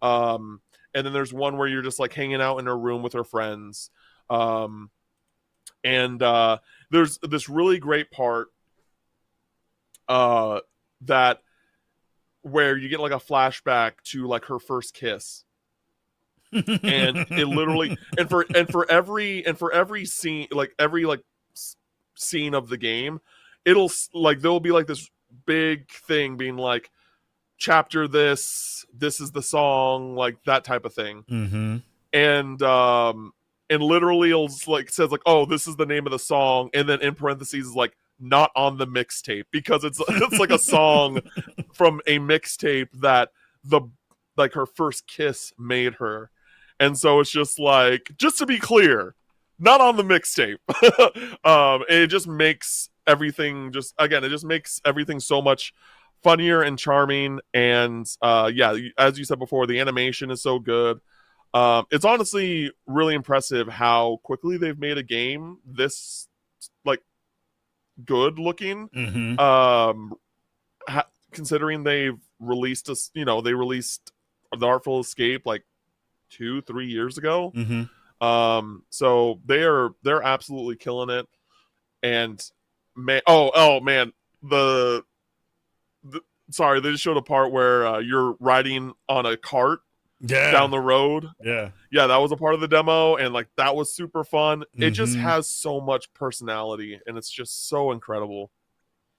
And then there's one where you're just like hanging out in her room with her friends. And there's this really great part that where you get like a flashback to like her first kiss. And it literally, and for every scene, like every like scene of the game, it'll like, there'll be like this big thing being like, chapter this is the song, like that type of thing. Mm-hmm. And literally it'll like says like, oh, this is the name of the song, and then in parentheses is like, not on the mixtape, because it's like a song from a mixtape that her first kiss made her. And so it's just like, just to be clear, not on the mixtape. It just makes everything so much funnier and charming. And as you said before, the animation is so good. It's honestly really impressive how quickly they've made a game this like good looking. Mm-hmm. Considering they've released they released The Artful Escape like 2-3 years ago. Mm-hmm. So they're absolutely killing it. And man, man, sorry, they just showed a part where you're riding on a cart down the road. Yeah, that was a part of the demo, and like that was super fun. Mm-hmm. It just has so much personality, and it's just so incredible.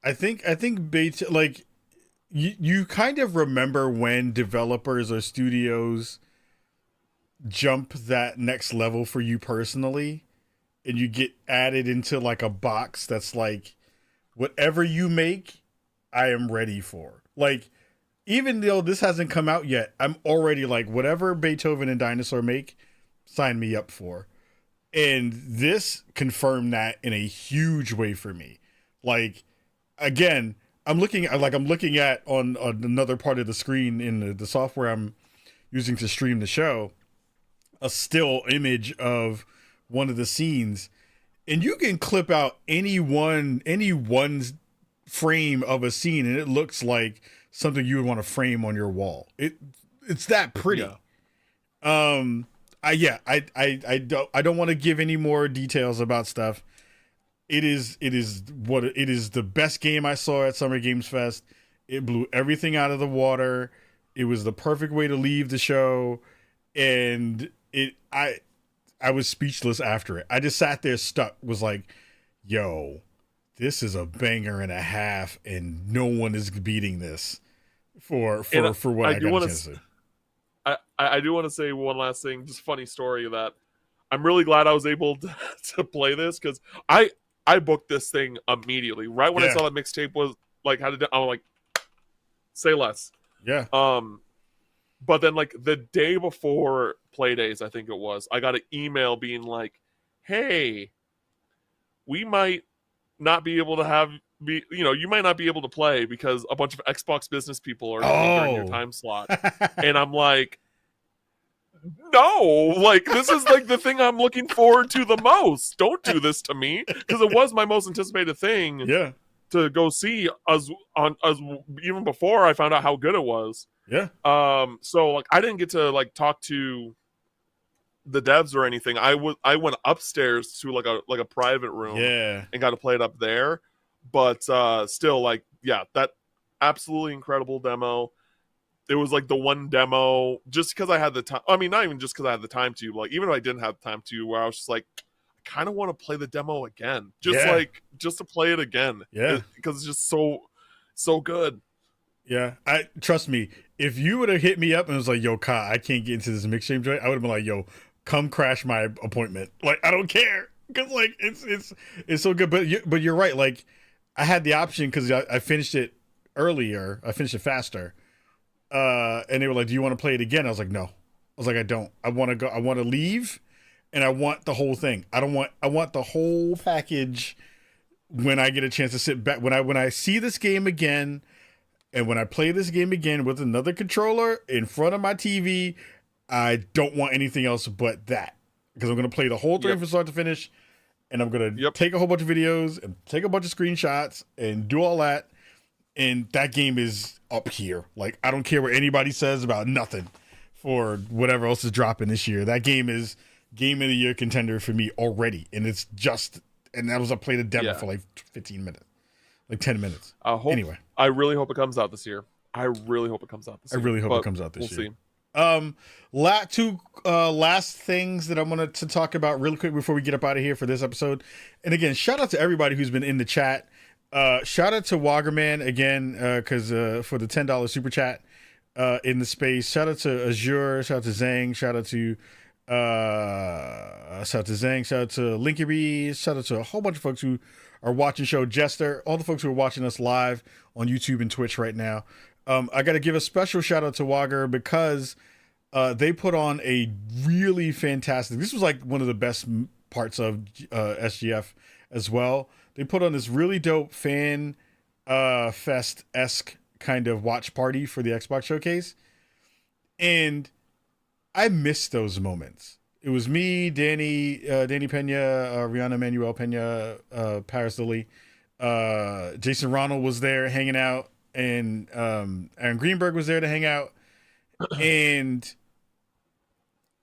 I think Beta, like, you kind of remember when developers or studios jump that next level for you personally, and you get added into like a box that's like, whatever you make, I am ready for. Like, even though this hasn't come out yet, I'm already like, whatever Beethoven and Dinosaur make, sign me up for. And this confirmed that in a huge way for me. Like, again, I'm looking at on another part of the screen in the software I'm using to stream the show, a still image of one of the scenes, and you can clip out any one frame of a scene, and it looks like something you would want to frame on your wall. It's that pretty. Yeah. I don't want to give any more details about stuff. It is the best game I saw at Summer Games Fest. It blew everything out of the water. It was the perfect way to leave the show, and I was speechless after it. I just sat there stuck, was like, yo, this is a banger and a half, and no one is beating this for what I got a chance to. I do want to say one last thing, just funny story, that I'm really glad I was able to play this, because I booked this thing immediately. Right when I saw that mixtape was like I'm like, say less. Yeah. But then like the day before Playdays, I think it was, I got an email being like, hey, we might not be able to you might not be able to play because a bunch of Xbox business people are during your time slot. And I'm like, no, like, this is like the thing I'm looking forward to the most. Don't do this to me, because it was my most anticipated thing. Yeah. To go see as even before I found out how good it was. Yeah. So like I didn't get to like talk to the devs or anything. I went upstairs to like a private room. Yeah. And got to play it up there. But still, like, yeah, that absolutely incredible demo. It was like the one demo, just because I had the time. I mean, not even just because I had the time to. Like, even if I didn't have the time to, where I was just like, I kind of want to play the demo again, just to play it again. Yeah, because it's just so good. Yeah, trust me. If you would have hit me up and was like, "Yo, Kai, I can't get into this mixtape joint," I would have been like, "Yo, come crash my appointment." Like, I don't care, because like it's so good. But you're right. Like, I had the option because I finished it earlier. I finished it faster. And they were like, "Do you want to play it again?" I was like, "No." I was like, "I don't. I want to go. I want to leave, and I want the whole thing. I want the whole package when I get a chance to sit back. When I see this game again, and when I play this game again with another controller in front of my TV, I don't want anything else but that, because I'm gonna play the whole thing from start to finish, and I'm gonna take a whole bunch of videos and take a bunch of screenshots and do all that." And that game is up here. Like, I don't care what anybody says about nothing for whatever else is dropping this year. That game is Game of the Year contender for me already. And it's just, and that was, I played a demo for like 15 minutes, like 10 minutes. Anyway. I really hope it comes out this year. I really hope it comes out this year. I really hope it comes out this year. We'll see. Two last things that I wanted to talk about real quick before we get up out of here for this episode. And again, shout out to everybody who's been in the chat. Shout out to Woggerman again, because for the $10 super chat in the space. Shout out to Azure. Shout out to Zhang. Shout out to Zhang. Shout out to Linky. Shout out to a whole bunch of folks who are watching show. Jester. All the folks who are watching us live on YouTube and Twitch right now. I got to give a special shout out to Wogger, because they put on a really fantastic. This was like one of the best parts of SGF as well. They put on this really dope fan fest-esque kind of watch party for the Xbox Showcase. And I missed those moments. It was me, Danny Pena, Rihanna Manuel Pena, Paris Lilly. Jason Ronald was there hanging out, and Aaron Greenberg was there to hang out. And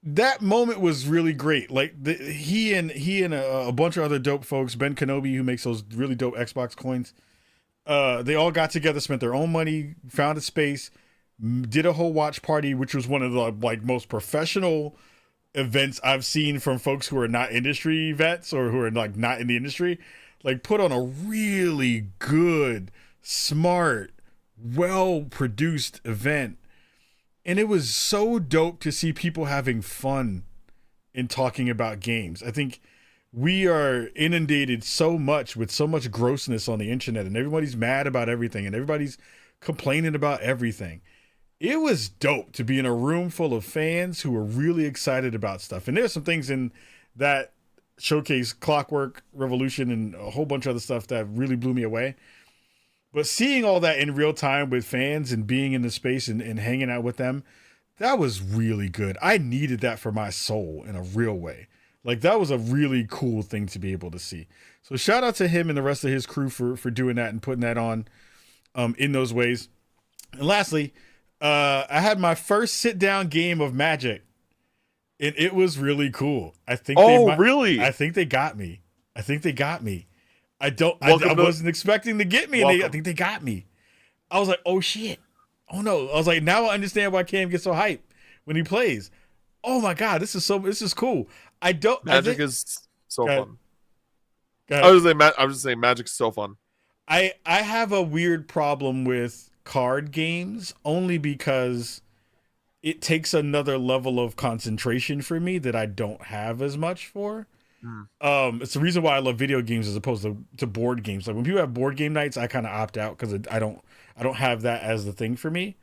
that moment was really great. Like, he and a bunch of other dope folks, Ben Kenobi, who makes those really dope Xbox coins, they all got together, spent their own money, found a space, did a whole watch party, which was one of the like most professional events I've seen from folks who are not industry vets or who are like not in the industry. Like, put on a really good, smart, well-produced event. And it was so dope to see people having fun in talking about games. I think we are inundated so much with so much grossness on the internet, and everybody's mad about everything, and everybody's complaining about everything. It was dope to be in a room full of fans who were really excited about stuff. And there's some things in that showcase Clockwork Revolution and a whole bunch of other stuff that really blew me away. But seeing all that in real time with fans and being in the space and hanging out with them, that was really good. I needed that for my soul in a real way. Like, that was a really cool thing to be able to see. So shout out to him and the rest of his crew for doing that and putting that on in those ways. And lastly, I had my first sit-down game of Magic. And it was really cool. I think. Really? I think they got me. I wasn't expecting to get me. And I think they got me. I was like, oh shit. Oh no. I was like, now I understand why Cam gets so hyped when he plays. Oh my god, this is cool. Magic is so fun. I was just saying, Magic's so fun. I have a weird problem with card games only because it takes another level of concentration for me that I don't have as much for. It's the reason why I love video games as opposed to board games. Like when people have board game nights, I kind of opt out because I don't have that as the thing for me.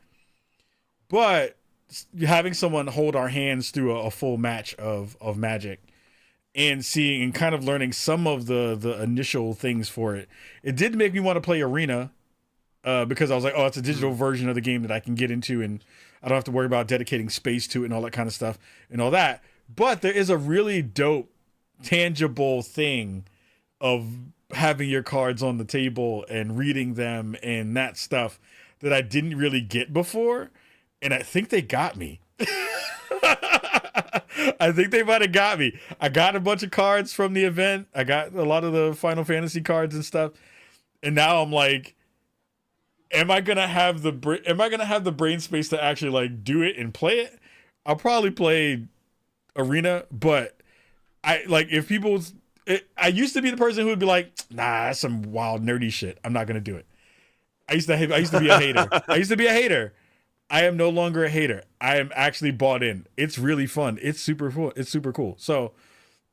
But having someone hold our hands through a full match of Magic and seeing and kind of learning some of the initial things for it, it did make me want to play Arena because I was like, oh, it's a digital version of the game that I can get into and I don't have to worry about dedicating space to it and all that kind of stuff and all that. But there is a really dope, tangible thing of having your cards on the table and reading them and that stuff that I didn't really get before. And I think they got me. I think they might have got me. I got a bunch of cards from the event. I got a lot of the Final Fantasy cards and stuff. And now I'm like, am I gonna have the brain space to actually like do it and play it? I'll probably play Arena, but I used to be the person who would be like, nah, that's some wild nerdy shit. I'm not gonna do it. I used to be a hater. I am no longer a hater. I am actually bought in. It's really fun. It's super cool. So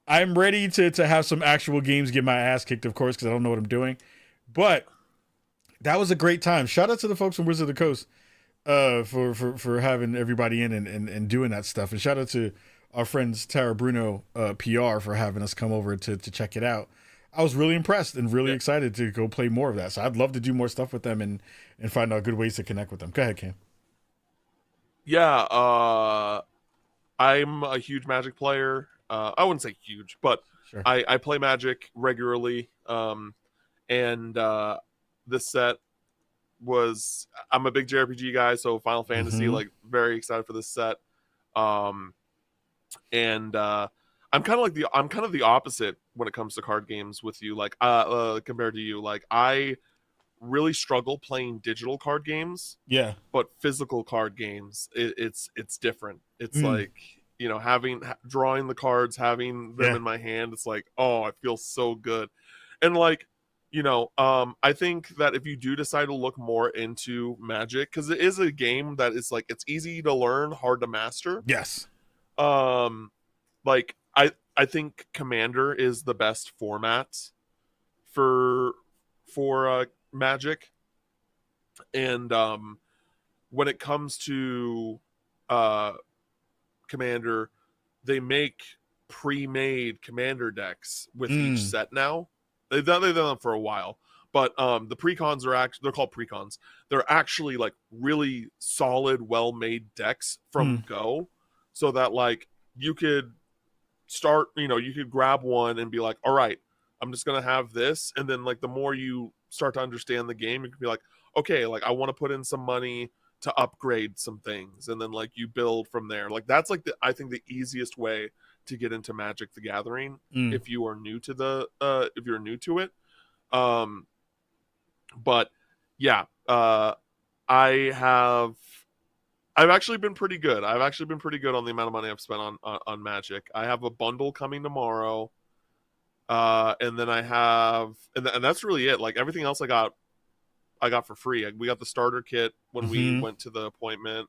I'm ready to have some actual games, get my ass kicked, of course, because I don't know what I'm doing. But that was a great time. Shout out to the folks from Wizard of the Coast for having everybody in and doing that stuff. And shout out to our friends Tara Bruno PR for having us come over to check it out. I was really impressed and really excited to go play more of that. So I'd love to do more stuff with them and find out good ways to connect with them. Go ahead, Cam. Yeah, I'm a huge Magic player. I wouldn't say huge, but Sure. I play Magic regularly. And this set I'm a big JRPG guy, so Final Fantasy, like very excited for this set. I'm kind of the opposite when it comes to card games with you, like compared to you. Like I really struggle playing digital card games. Yeah. But physical card games, it's different. It's like, you know, drawing the cards, having them in my hand, it's like, oh, I feel so good. And like, you know, I think that if you do decide to look more into Magic, because it is a game that is like, it's easy to learn, hard to master. Yes. Like I think Commander is the best format for Magic. And when it comes to Commander, they make pre-made Commander decks with each set now. They've done them for a while, but the precons they're called precons. They're actually like really solid, well-made decks from Go, so that like you could start, you know, you could grab one and be like, all right, I'm just gonna have this, and then like the more you start to understand the game, you can be like, okay, like I want to put in some money to upgrade some things, and then like you build from there. Like that's like I think the easiest way to get into Magic the Gathering if you are new to if you're new to it. But yeah, I've actually been pretty good. I've actually been pretty good on the amount of money I've spent on Magic. I have a bundle coming tomorrow. And then I have, and that's really it. Like everything else I got for free. We got the starter kit when we went to the appointment,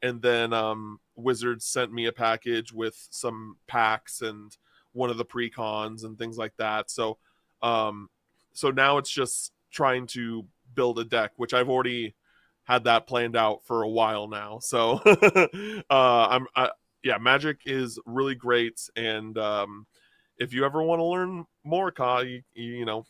and then Wizards sent me a package with some packs and one of the precons and things like that. So now it's just trying to build a deck, which I've already had that planned out for a while now. So Magic is really great, and if you ever want to learn more, Ka, you know,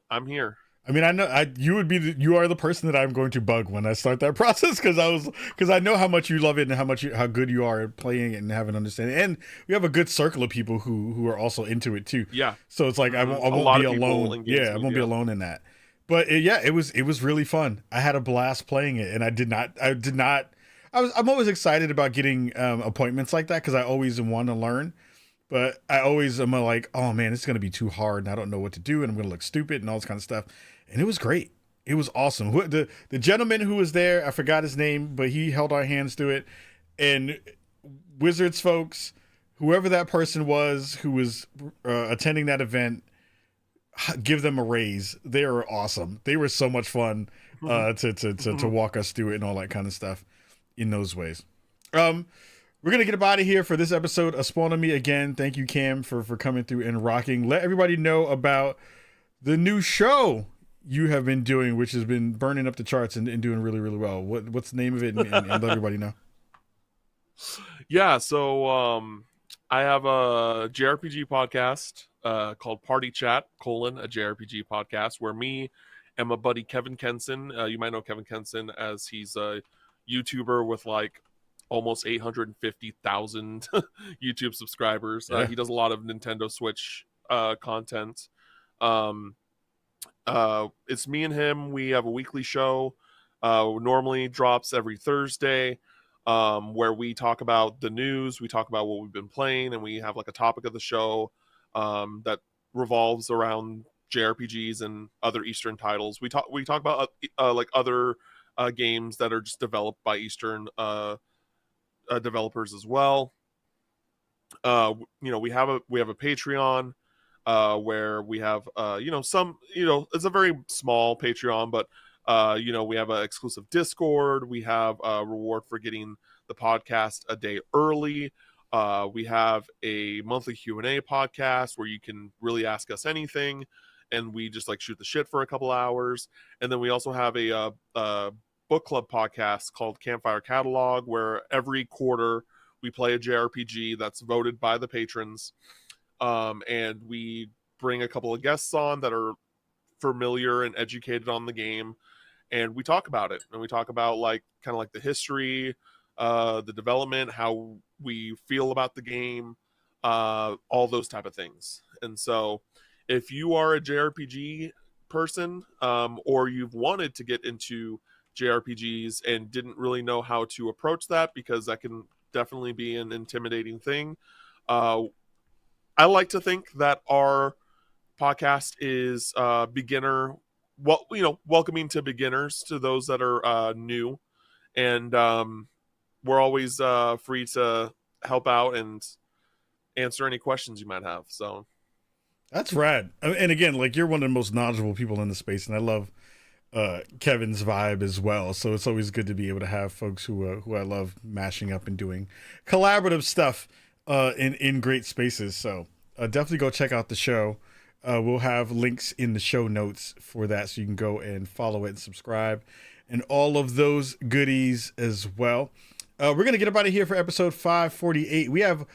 I'm here. I mean, I know you are the person that I'm going to bug when I start that process because I know how much you love it and how good you are at playing it and have an understanding. And we have a good circle of people who are also into it too. Yeah. So it's like I won't be alone. Yeah, I won't be alone in that. But it was really fun. I had a blast playing it, and I'm always excited about getting appointments like that because I always want to learn. But I always am like, oh man, it's going to be too hard, and I don't know what to do, and I'm going to look stupid and all this kind of stuff. And it was great. It was awesome. The gentleman who was there, I forgot his name, but he held our hands through it. And Wizards folks, whoever that person was who was attending that event, give them a raise. They are awesome. They were so much fun to walk us through it and all that kind of stuff in those ways. We're going to get up out of here for this episode of Spawn on Me. Again, thank you, Cam, for coming through and rocking. Let everybody know about the new show you have been doing, which has been burning up the charts and doing really, really well. What's the name of it? And let everybody know. Yeah, so I have a JRPG podcast called Party Chat, a JRPG podcast, where me and my buddy Kevin Kenson, you might know Kevin Kenson as he's a YouTuber with like almost 850,000 YouTube subscribers. Yeah. He does a lot of Nintendo Switch content. It's me and him. We have a weekly show. Normally drops every Thursday, where we talk about the news. We talk about what we've been playing, and we have like a topic of the show that revolves around JRPGs and other Eastern titles. We talk about like other games that are just developed by Eastern developers as well. We have a Patreon where we have some, it's a very small Patreon, but we have an exclusive Discord. We have a reward for getting the podcast a day early. We have a monthly Q&A podcast where you can really ask us anything, and we just like shoot the shit for a couple hours. And then we also have a book club podcast called Campfire Catalog, where every quarter we play a JRPG that's voted by the patrons, and we bring a couple of guests on that are familiar and educated on the game, and we talk about it, and we talk about like kind of like the history, the development, how we feel about the game, all those type of things. And so if you are a JRPG person, or you've wanted to get into JRPGs and didn't really know how to approach that, because that can definitely be an intimidating thing, I like to think that our podcast is beginner, welcoming to beginners, to those that are new, and we're always free to help out and answer any questions you might have. So that's rad. And again, like, you're one of the most knowledgeable people in the space, and I love Kevin's vibe as well. So it's always good to be able to have folks who I love mashing up and doing collaborative stuff in great spaces. So definitely go check out the show. We'll have links in the show notes for that, so you can go and follow it and subscribe and all of those goodies as well. We're going to get up out of here for episode 548. We have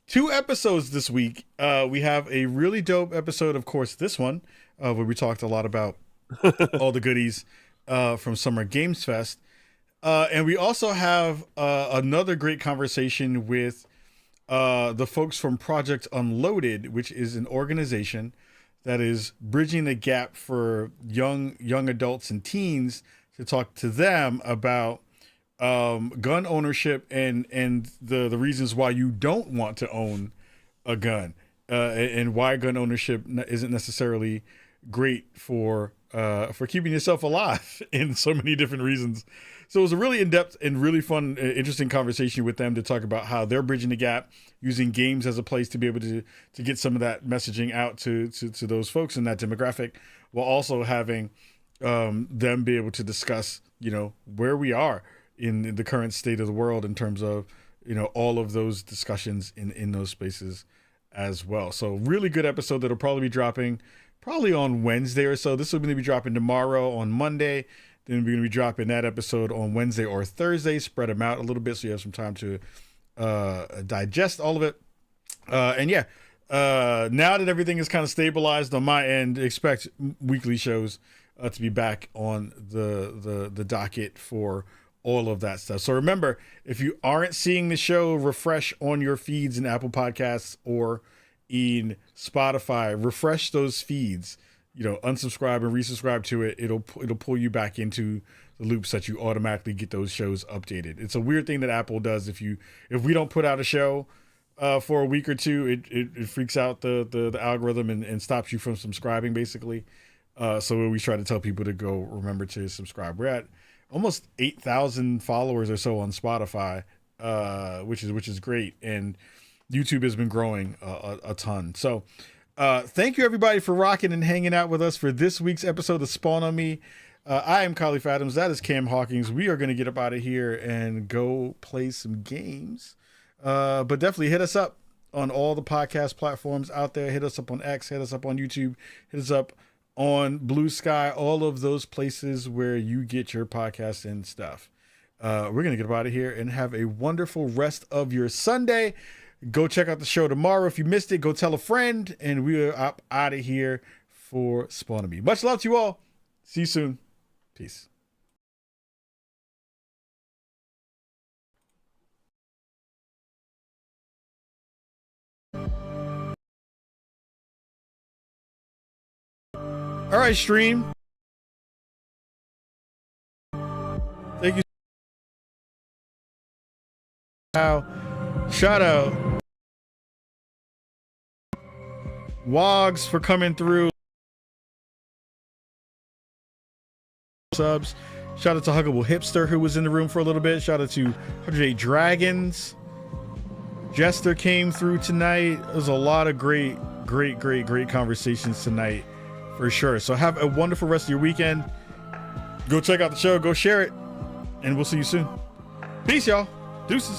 2 episodes this week. We have a really dope episode, of course, this one, where we talked a lot about all the goodies from Summer Games Fest. And we also have another great conversation with the folks from Project Unloaded, which is an organization that is bridging the gap for young adults and teens, to talk to them about gun ownership and the reasons why you don't want to own a gun, and why gun ownership isn't necessarily great for keeping yourself alive in so many different reasons. So it was a really in-depth and really fun, interesting conversation with them to talk about how they're bridging the gap using games as a place to be able to get some of that messaging out to those folks in that demographic, while also having them be able to discuss, where we are in the current state of the world in terms of, all of those discussions in those spaces as well. So really good episode that'll probably be dropping on Wednesday or so. This will be dropping tomorrow on Monday. Then we're going to be dropping that episode on Wednesday or Thursday. Spread them out a little bit so you have some time to digest all of it. And yeah, Now that everything is kind of stabilized on my end, expect weekly shows to be back on the docket for all of that stuff. So remember, if you aren't seeing the show refresh on your feeds in Apple Podcasts or in Spotify, refresh those feeds. Unsubscribe and resubscribe to it. It'll pull you back into the loop so that you automatically get those shows updated. It's a weird thing that Apple does. If we don't put out a show for a week or two, it freaks out the algorithm and stops you from subscribing, basically. So we try to tell people to go remember to subscribe. We're at almost 8,000 followers or so on Spotify, which is great, and YouTube has been growing a ton. So thank you everybody for rocking and hanging out with us for this week's episode of Spawn on Me. I am Khalif Adams. That is Cam Hawkins. We are going to get up out of here and go play some games. But definitely hit us up on all the podcast platforms out there. Hit us up on X, hit us up on YouTube, hit us up on Blue Sky, all of those places where you get your podcasts and stuff. We're going to get up out of here and have a wonderful rest of your Sunday. Go check out the show tomorrow. If you missed it, go tell a friend, and we are up out of here for Spawn on Me. Much love to you all. See you soon. Peace. All right, stream. Thank you. Shout out Wogs for coming through. Subs. Shout out to Huggable Hipster who was in the room for a little bit. Shout out to 108 Dragons. Jester came through tonight. There's a lot of great conversations tonight for sure. So have a wonderful rest of your weekend. Go check out the show. Go share it. And we'll see you soon. Peace, y'all. Deuces.